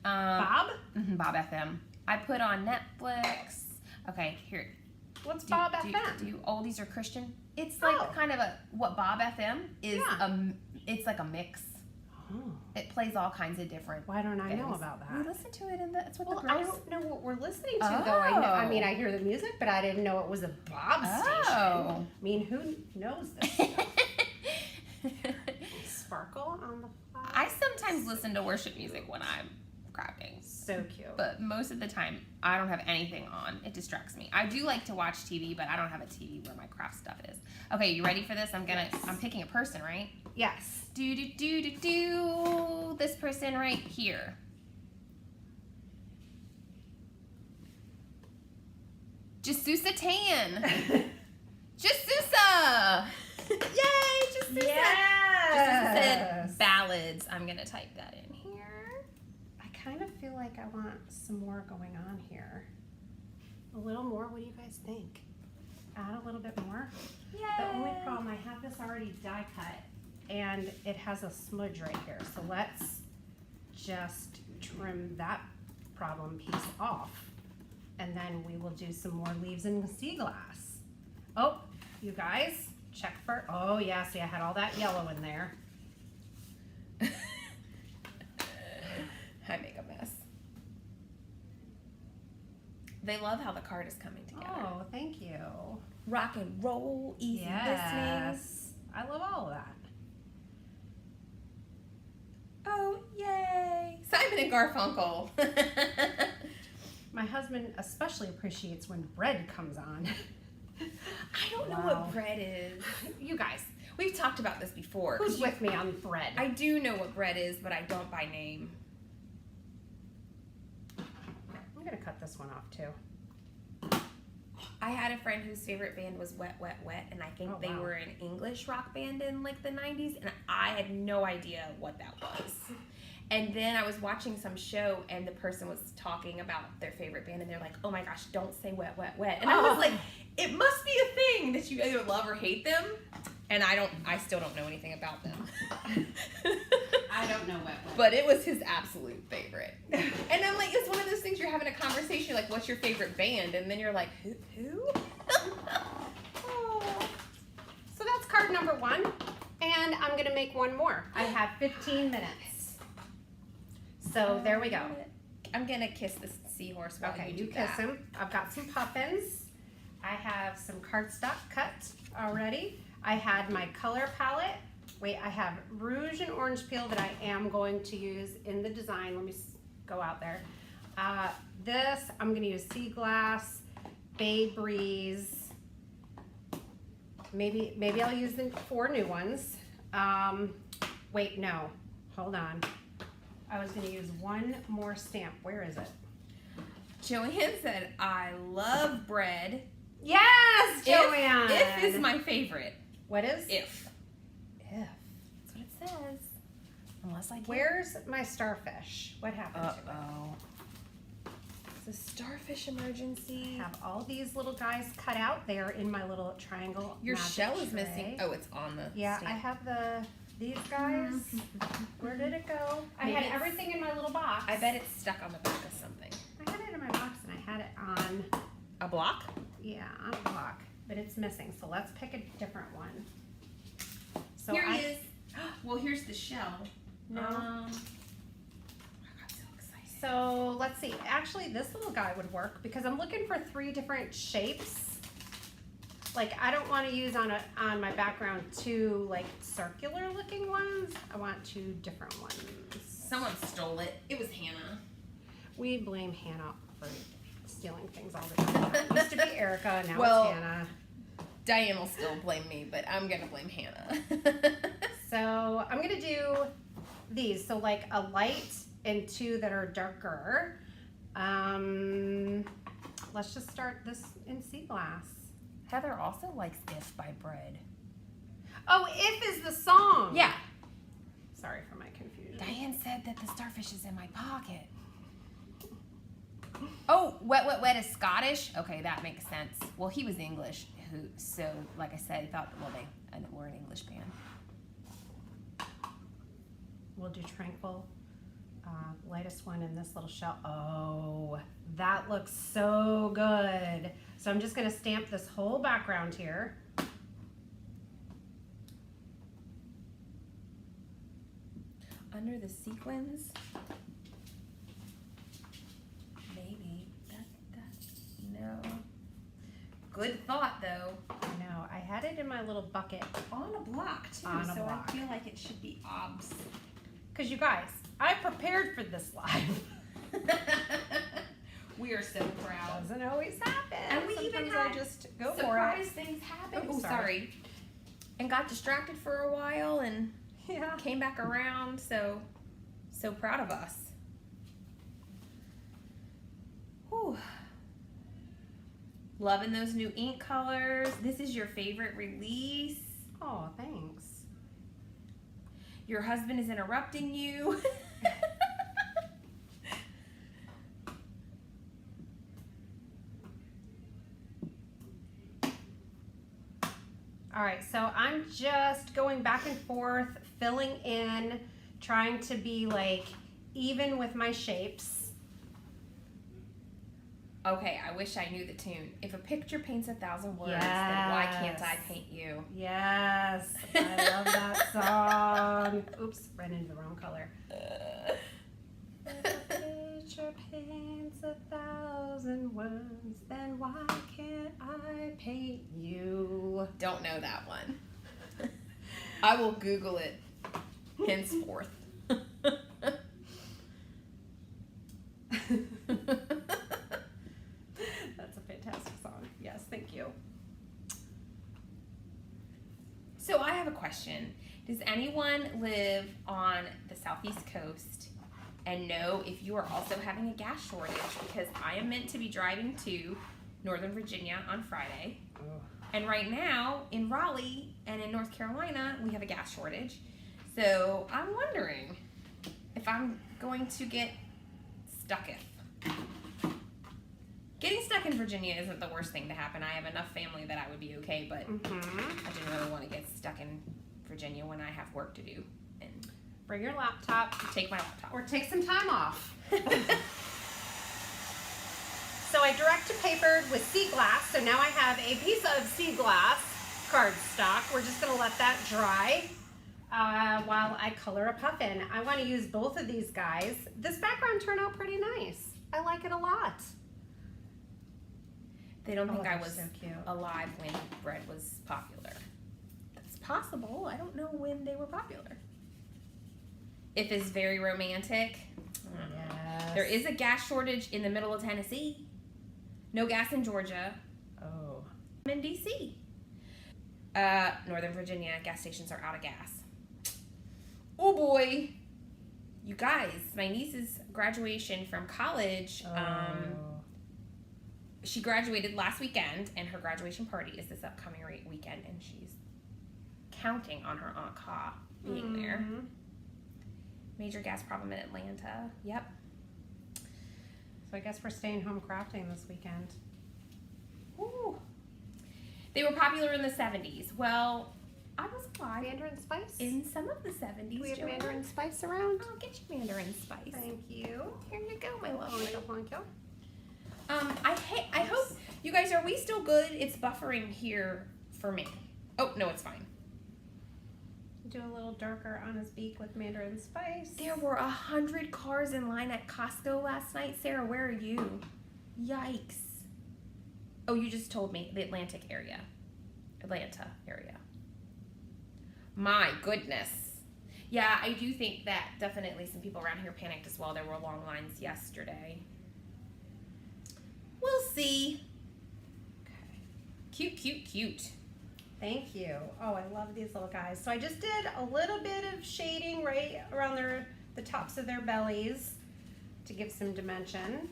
Bob? Bob FM. I put on Netflix. Okay, here. What's Bob FM? Do oldies or Christian? It's like kind of what Bob FM is. Yeah. It's like a mix. Oh. It plays all kinds of different. Why don't I know things. about that? We listen to it, and that's what Well, the I girls. don't know what we're listening to, though. I mean, Oh. I hear the music, but I didn't know it was a Bob station. I mean, who knows this stuff? Sparkle on the fly. I sometimes listen to worship music when I'm crafting. So cute. But most of the time, I don't have anything on. It distracts me. I do like to watch TV, but I don't have a TV where my craft stuff is. Okay, you ready for this? I'm picking a person, right? Yes. Do. This person right here. Jasusa Tan. Jasusa! Yay, Jasusa! Yes. Jasusa said ballads. I'm gonna type that in here. I kind of feel like I want some more going on here. A little more? What do you guys think? Add a little bit more? Yay! The only problem, I have this already die cut and it has a smudge right here. So let's just trim that problem piece off. And then we will do some more leaves in sea glass. Oh, you guys, check for, oh yeah, see I had all that yellow in there. I make a mess. They love how the card is coming together. Oh, thank you. Rock and roll, easy listening. Yes, I love all of that. Oh, yay. Simon and Garfunkel. My husband especially appreciates when bread comes on. I don't know Wow. what bread is. You guys, We've talked about this before. who's with me on bread? I do know what bread is, but I don't by name. I'm gonna cut this one off too. I had a friend whose favorite band was Wet, Wet, Wet, and I think they were an English rock band in like the 90s, and I had no idea what that was. And then I was watching some show, and the person was talking about their favorite band, and they're like, "Oh my gosh, don't say Wet, Wet, Wet." And I was like, "It must be a thing that you either love or hate them." And I still don't know anything about them. I don't know Wet, Wet. But it was his absolute favorite. And I'm like, it's one of those things you're having a conversation, like, what's your favorite band? And then you're like, who? So that's card number 1. And I'm going to make one more. I have 15 minutes. So there we go. I'm going to kiss this seahorse while Okay, you you kiss him. I've got some puffins. I have some cardstock cut already. I had my color palette. Wait, I have rouge and orange peel that I am going to use in the design. Let me go out there. This, I'm going to use Sea Glass, Bay Breeze. Maybe I'll use the 4 new ones. Wait, no. Hold on. I was going to use one more stamp. Where is it? Joanne said, I love bread. Yes, Joanne! If is my favorite. What is? If. If. That's what it says. Unless I get... Where's my starfish? What happened to it? Uh-oh. It's a starfish emergency. I have all these little guys cut out there in my little triangle. Your magic shell is tray. missing. Oh, it's on the Yeah, stamp. I have these guys. Where did it go? Maybe I had everything in my little box. I bet it's stuck on the back of something. I had it in my box and I had it on, A block? yeah, on a block. But it's missing, so let's pick a different one. So Here he is. Well, here's the shell. No. I got so excited. So let's see. Actually, this little guy would work because I'm looking for 3 different shapes. Like I don't want to use on my background 2 like circular looking ones. I want 2 different ones. Someone stole it. It was Hannah. We blame Hannah for stealing things all the time. It used to be Erica, now Well, it's Hannah. Diane will still blame me, but I'm gonna blame Hannah. So I'm gonna do these. So like a light and 2 that are darker. Let's just start this in sea glass. Heather also likes If by Bread. Oh, If is the song. Yeah. Sorry for my confusion. Diane said that the starfish is in my pocket. Oh, Wet, Wet, Wet is Scottish? Okay, that makes sense. Well, he was English, so like I said, I thought, well, they were an English band. We'll do Tranquil. Lightest one in this little shell. Oh, that looks so good. So I'm just going to stamp this whole background here. Under the sequins? Maybe. No. Good thought, though. I know. I had it in my little bucket. On a block, too, On a so block. I feel like it should be obs. Because you guys, I prepared for this live. We are so proud. Doesn't always happen. And we even Sometimes had I just go for Surprise things happen. Oh, Oh, sorry. sorry. And got distracted for a while and it. Yeah. came back around, so proud of us. Whew. Loving those new ink colors. This is your favorite release. Oh, thanks. Your husband is interrupting you. All right, so I'm just going back and forth, filling in, trying to be like even with my shapes. Okay, I wish I knew the tune. If a picture paints 1,000 words, then why can't I paint you? Yes, I love that song. Oops, ran into the wrong color. If a picture paints 1,000 words, then why can't I paint you? Don't know that one. I will Google it henceforth. That's a fantastic song. Yes, thank you. So I have a question. Does anyone live on the southeast coast and know if you are also having a gas shortage? Because I am meant to be driving to Northern Virginia on Friday. Oh. And right now, in Raleigh and in North Carolina, we have a gas shortage. So I'm wondering if I'm going to get stuck in. Getting stuck in Virginia isn't the worst thing to happen. I have enough family that I would be okay, but I didn't really want to get stuck in Virginia when I have work to do. And Bring your laptop. take my laptop. Or take some time off. So I direct to papered with sea glass. So now I have a piece of sea glass cardstock. We're just gonna let that dry while I color a puffin. I wanna use both of these guys. This background turned out pretty nice. I like it a lot. They don't think I they're was so cute. alive when bread was popular. That's possible. I don't know when they were popular. If it's very romantic. Yes. There is a gas shortage in the middle of Tennessee. No gas in Georgia. Oh. I'm in DC. Northern Virginia gas stations are out of gas. Oh boy. You guys, my niece's graduation from college, she graduated last weekend, and her graduation party is this upcoming weekend, and she's counting on her Aunt Ka being there. Major gas problem in Atlanta. Yep. So I guess we're staying home crafting this weekend. Ooh. They were popular in the 70s. Well, I was alive Mandarin spice? in some of the 70s. Do we have Joanne. Mandarin spice around? I'll get you Mandarin spice. Thank you. Here you go, my Oh, lovely. thank you. I hope you guys, are we still good? It's buffering here for me. Oh no, it's fine. Do a little darker on his beak with Mandarin spice. There were 100 cars in line at Costco last night. Sarah, where are you? Yikes. Oh, you just told me the Atlanta area. My goodness. Yeah, I do think that definitely some people around here panicked as well. There were long lines yesterday. We'll see. Okay. Cute, cute, cute. Thank you. Oh, I love these little guys. So I just did a little bit of shading right around the tops of their bellies to give some dimension.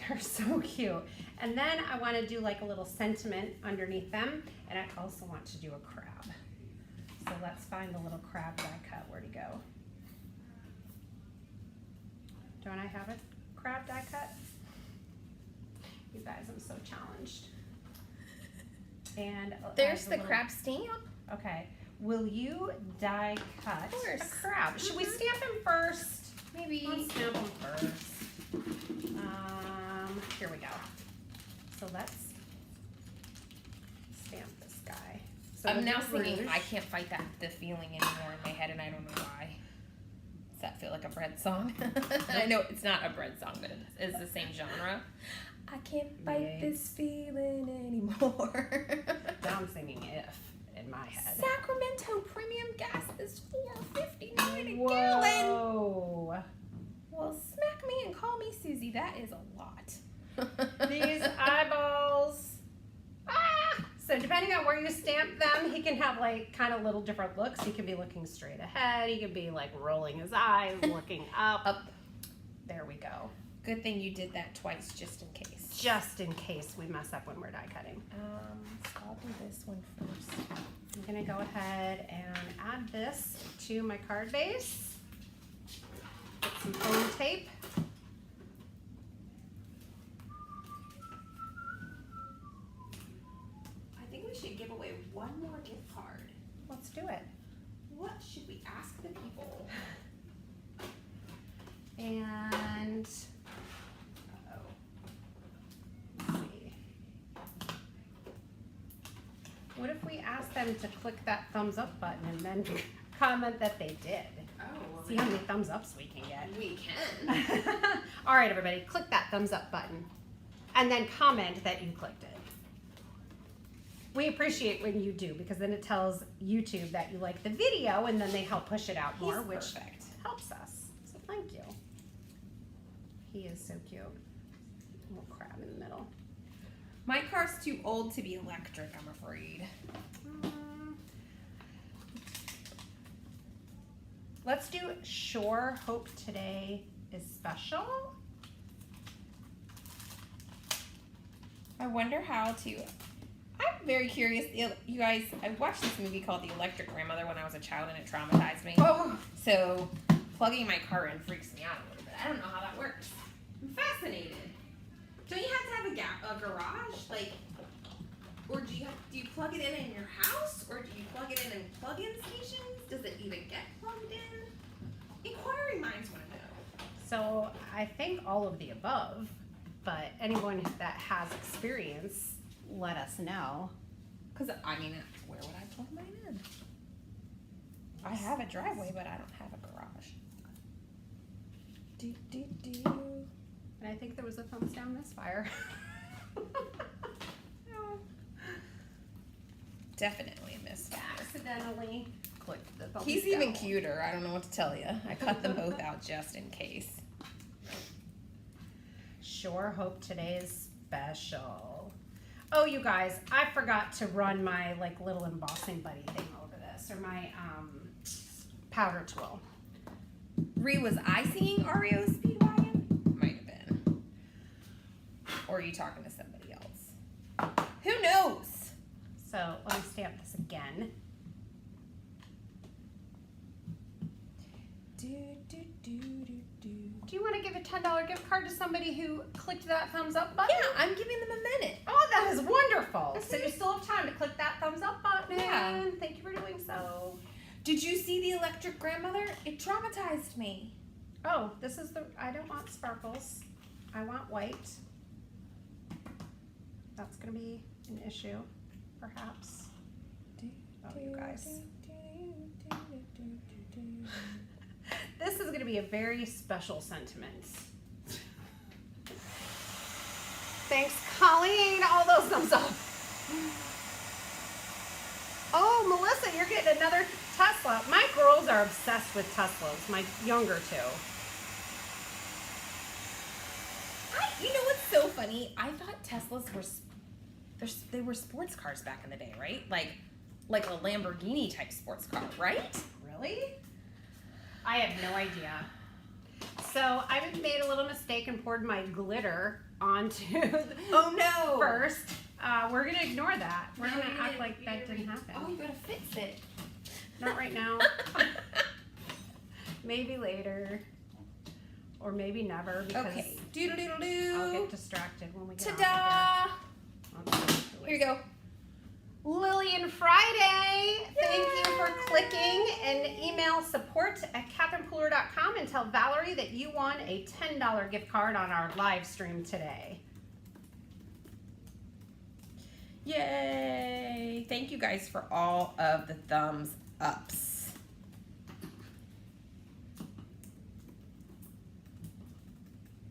They're so cute. And then I want to do like a little sentiment underneath them. And I also want to do a crab. So let's find the little crab that I cut. Where'd he go? Don't I have a crab die cut? You guys, I'm so challenged. And There's the crab stamp. Okay. Will you die cut Of course. a crab? Should we stamp him first? Maybe. Let's stamp him first. Here we go. So let's stamp this guy. So I'm we'll now do thinking rouge. I can't fight the feeling anymore in my head, and I don't know why. Does that feel like a bread song? I know it's not a bread song, but it's the same genre. I can't fight this feeling anymore. Now I'm singing "If" in my head. Sacramento premium gas is $4.59 a Whoa. gallon. Well, smack me and call me Susie. That is a lot. These eyeballs. Ah! So depending on where you stamp them, he can have like kind of little different looks. He can be looking straight ahead. He can be like rolling his eyes, looking up. There we go. Good thing you did that twice, just in case. Just in case we mess up when we're die cutting. So I'll do this one first. I'm gonna go ahead and add this to my card base. Get some foam tape. I think we should give away one more gift card. Let's do it. What should we ask the people? And let's see. What if we ask them to click that thumbs up button and then comment that they did? Oh, See how many thumbs ups we can get. we can. All right, everybody, click that thumbs up button and then comment that you clicked it. We appreciate when you do, because then it tells YouTube that you like the video, and then they help push it out more, which perfect. helps us. So thank you. He is so cute. Little crab in the middle. My car's too old to be electric, I'm afraid. Let's do Sure Hope Today is Special. I wonder how to. I'm very curious. You guys, I watched this movie called The Electric Grandmother when I was a child, and it traumatized me. Oh, So plugging my car in freaks me out a little bit. I don't know how that works. I'm fascinated. Don't you have to have a garage, like, or do you plug it in your house, or do you plug it in plug-in stations? Does it even get plugged in? Inquiring minds want to know. so I think all of the above, but anyone that has experience, let us know. Because I mean, where would I plug mine in? I have a driveway, but I don't have a garage. And I think there was a thumbs down misfire. Definitely miss. Accidentally clicked the thumbs He's down. even cuter. I don't know what to tell you. I cut them both out just in case. Sure hope today is special. Oh, you guys, I forgot to run my like little embossing buddy thing over this, or my powder tool. Ree, was I seeing REO Speedwagon? Might have been. Or are you talking to somebody else? Who knows? So let me stamp this again. Do you want to give a $10 gift card to somebody who clicked that thumbs up button? Yeah, I'm giving them a minute. Oh, that is wonderful. So you still have time to click that thumbs up button. Yeah. Thank you for doing so. Did you see The Electric Grandmother? It traumatized me. Oh, this is I don't want sparkles. I want white. That's going to be an issue, perhaps. Oh, you guys. This is going to be a very special sentiment. Thanks, Colleen. All those thumbs up. Oh, Melissa, you're getting another Tesla. My girls are obsessed with Teslas. My younger two. You know what's so funny? I thought Teslas they were sports cars back in the day, right? Like a Lamborghini type sports car, right? Really? I have no idea. So I made a little mistake and poured my glitter onto Oh no! first. We're gonna ignore that. We're gonna act like that didn't happen. Oh, you gotta fix it. Not right now. Maybe later. Or maybe never, because Okay. Doodle doodle doo. I'll get distracted when we get Ta-da! off of here. Here you go. Lillian Friday, thank you for clicking, and email support@captainpooler.com and tell Valerie that you won a $10 gift card on our live stream today. Yay! Thank you guys for all of the thumbs ups.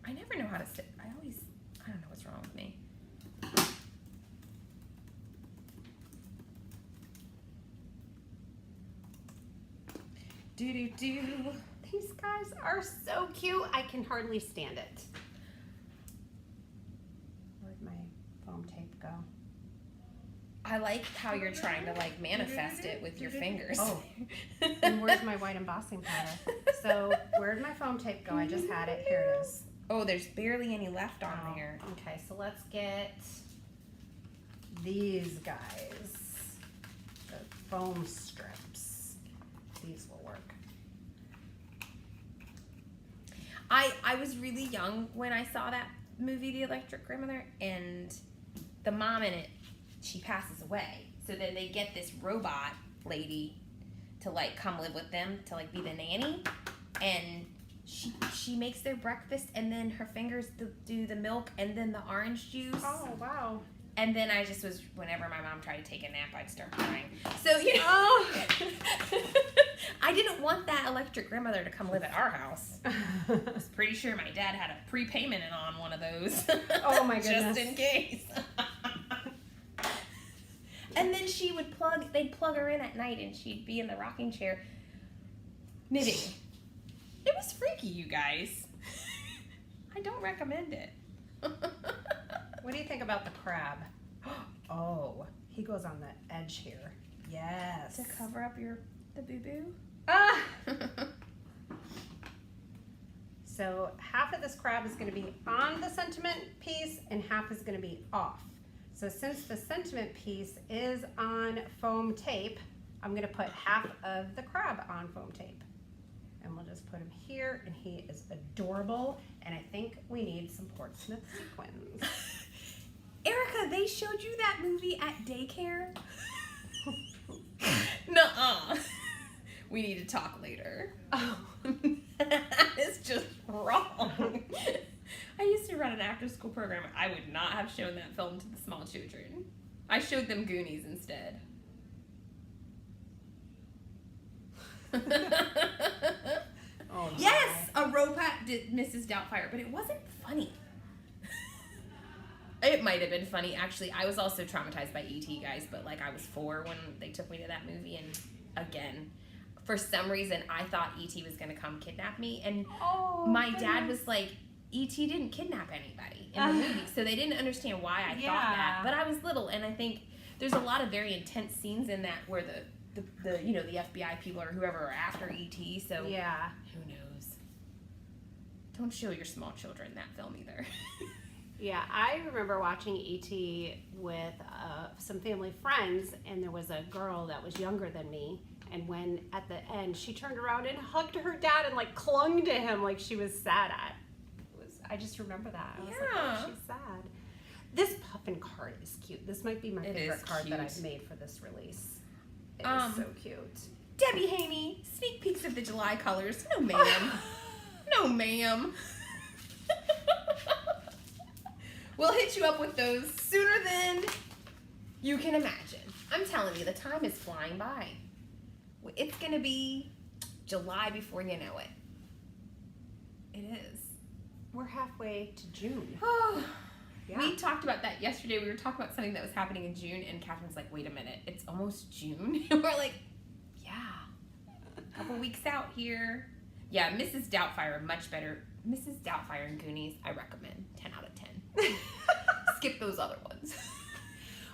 I never know how to sit. I don't know what's wrong with me. Do. These guys are so cute. I can hardly stand it. Where'd my foam tape go? I like how you're trying to like manifest it with your fingers. Oh. And where's my white embossing powder? So where'd my foam tape go? I just had it. Here it is. Oh, there's barely any left on Oh, there. okay, so let's get these guys. The foam strips. These will work. I was really young when I saw that movie, The Electric Grandmother, and the mom in it, she passes away. So then they get this robot lady to like come live with them, to like be the nanny, and she makes their breakfast, and then her fingers do the milk and then the orange juice. Oh, wow. And then I just was, whenever my mom tried to take a nap, I'd start crying. So, you know, Oh. I didn't want that electric grandmother to come live at our house. I was pretty sure my dad had a prepayment on one of those. Oh, my goodness. Just in case. And then they'd plug her in at night, and she'd be in the rocking chair knitting. It was freaky, you guys. I don't recommend it. What do you think about the crab? Oh, he goes on the edge here. Yes. To cover up the boo-boo? Ah! So half of this crab is going to be on the sentiment piece and half is going to be off. So since the sentiment piece is on foam tape, I'm gonna put half of the crab on foam tape. And we'll just put him here, and he is adorable, and I think we need some Portsmouth sequins. Erica, they showed you that movie at daycare? Nuh-uh. We need to talk later. Oh. That is just wrong. I used to run an after-school program. I would not have shown that film to the small children. I showed them Goonies instead. Oh, yes, a robot did Mrs. Doubtfire, but it wasn't funny. It might have been funny. Actually, I was also traumatized by E.T., guys, but like I was 4 when they took me to that movie, and again, for some reason, I thought E.T. was going to come kidnap me, and my dad was like, E.T. didn't kidnap anybody in the movie, so they didn't understand why I thought that. But I was little, and I think there's a lot of very intense scenes in that where the you know, the FBI people or whoever are after E.T., so yeah. who knows? Don't show your small children that film either. Yeah, I remember watching E.T. with some family friends, and there was a girl that was younger than me, and when at the end she turned around and hugged her dad and like clung to him like she was sad at. I just remember that. I was like, oh, she's sad. This puffin card is cute. This might be my favorite card that I've made for this release. It is so cute. Debbie Haney, sneak peeks of the July colors. No, ma'am. No, ma'am. We'll hit you up with those sooner than you can imagine. I'm telling you, the time is flying by. It's going to be July before you know it. It is. We're halfway to June. Oh, yeah. We talked about that yesterday. We were talking about something that was happening in June, and Catherine's like, wait a minute, it's almost June? And we're like, yeah, a couple weeks out here. Yeah, Mrs. Doubtfire, much better. Mrs. Doubtfire and Goonies, I recommend. 10 out of 10. Skip those other ones.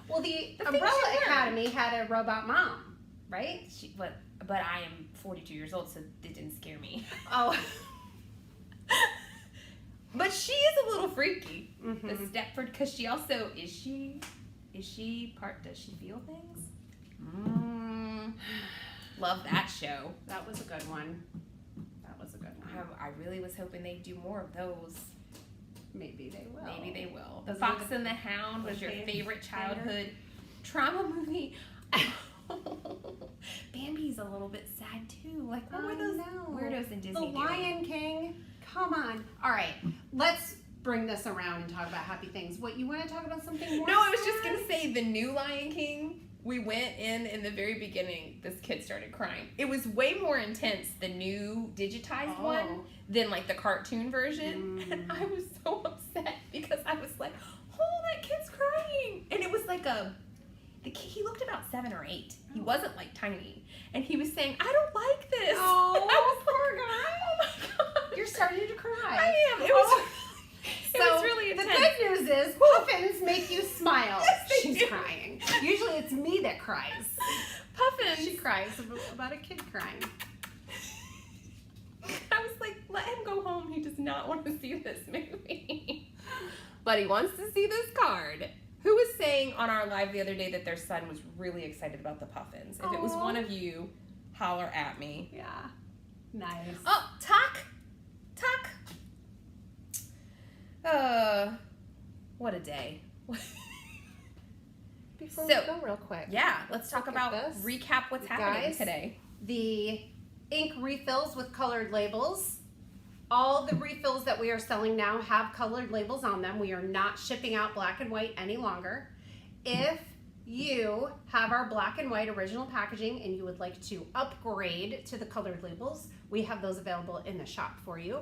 Well, the Umbrella Academy had a robot mom, right? But I am 42 years old, so it didn't scare me. Oh. But she is a little freaky, the Stepford, because she also, does she feel things? Love that show. That was a good one. I really was hoping they'd do more of those. Maybe they will. Maybe they will. The Fox and the Hound was your favorite childhood trauma movie. Bambi's a little bit sad too. Like, what were those weirdos in Disney The doing? Lion King. Come on. All right, let's bring this around and talk about happy things. What, you want to talk about something more? No, I was just going to say the new Lion King. We went in the very beginning, this kid started crying. It was way more intense, the new digitized one, than like the cartoon version. And I was so upset because I was like, oh, that kid's crying. And it was like he looked about 7 or 8. He wasn't like tiny. And he was saying, I don't like this. Oh, poor guy. Oh my God. You're starting to cry. I am. It was really intense. The good news is puffins make you smile. Yes, they She's do. crying. Usually it's me that cries. Puffin. She cries about a kid crying. I was like, let him go home. He does not want to see this movie. But he wants to see this card. Who was saying on our live the other day that their son was really excited about the Puffins? If it was one of you, holler at me. Yeah. Nice. Oh, Tuck. What a day. Before we go real quick. Yeah, let's talk about recap what's happening today. The ink refills with colored labels. All the refills that we are selling now have colored labels on them. We are not shipping out black and white any longer. If you have our black and white original packaging and you would like to upgrade to the colored labels, we have those available in the shop for you.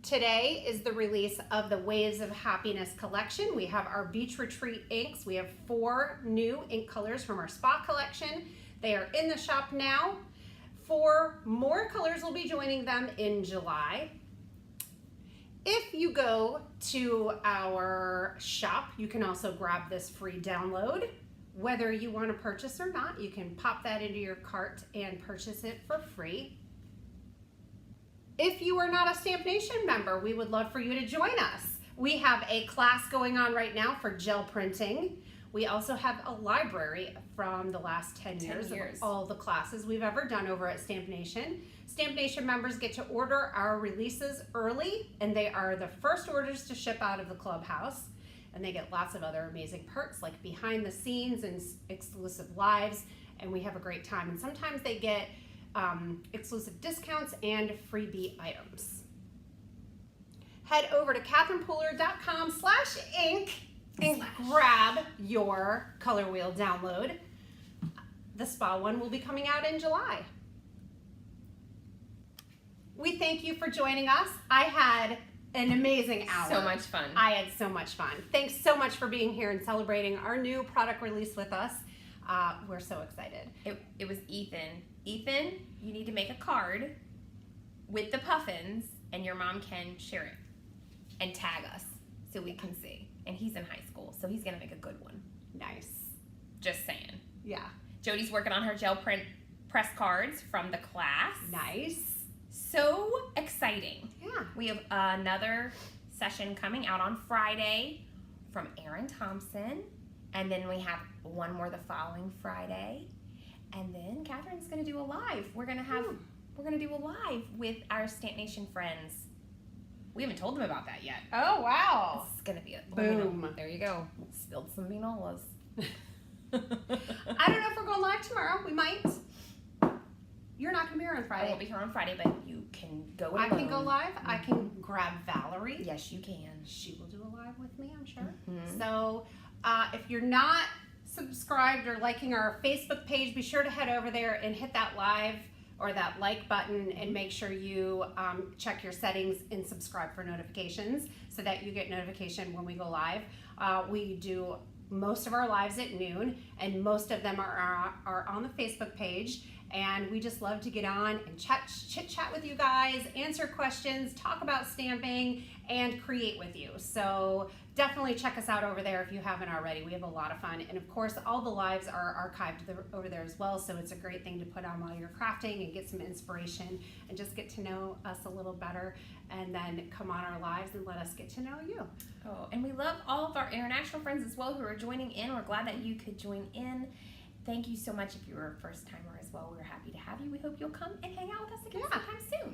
Today is the release of the Waves of Happiness collection. We have our Beach Retreat inks. We have 4 new ink colors from our Spa collection. They are in the shop now. 4 more colors will be joining them in July. If you go to our shop, you can also grab this free download. Whether you want to purchase or not, you can pop that into your cart and purchase it for free. If you are not a Stamp Nation member, we would love for you to join us. We have a class going on right now for gel printing. We also have a library from the last 10 years of all the classes we've ever done over at Stamp Nation. Stamp Nation members get to order our releases early, and they are the first orders to ship out of the clubhouse. And they get lots of other amazing perks like behind the scenes and exclusive lives, and we have a great time. And sometimes they get exclusive discounts and freebie items. Head over to katherinepooler.com/ink and grab your color wheel download. The spa one will be coming out in July. We thank you for joining us. I had an amazing hour. So much fun. I had so much fun. Thanks so much for being here and celebrating our new product release with us. We're so excited. It was Ethan. Ethan, you need to make a card with the puffins, and your mom can share it and tag us so we can see. And he's in high school, so he's gonna make a good one. Nice. Just saying. Yeah. Jody's working on her gel print press cards from the class. Nice. So exciting. Yeah. We have another session coming out on Friday from Erin Thompson, and then we have one more the following Friday, and then Catherine's going to do a live. We're going to do a live with our Stamp Nation friends. We haven't told them about that yet. Oh, wow. It's going to be a boom. There you go. Spilled some vinolas. I don't know if we're going live tomorrow. We might. You're not going to be here on Friday. I won't be here on Friday, but you can go alone. I can go live. I can grab Valerie. Yes, you can. She will do a live with me, I'm sure. Mm-hmm. So if you're not subscribed or liking our Facebook page, be sure to head over there and hit that live or that like button and make sure you check your settings and subscribe for notifications so that you get notification when we go live. We do most of our lives at noon, and most of them are on the Facebook page. And we just love to get on and chit chat with you guys, answer questions, talk about stamping, and create with you. So definitely check us out over there if you haven't already. We have a lot of fun. And of course, all the lives are archived over there as well. So it's a great thing to put on while you're crafting and get some inspiration and just get to know us a little better. And then come on our lives and let us get to know you. Oh, and we love all of our international friends as well who are joining in. We're glad that you could join in. Thank you so much if you were a first timer as well. We're happy to have you. We hope you'll come and hang out with us again sometime soon.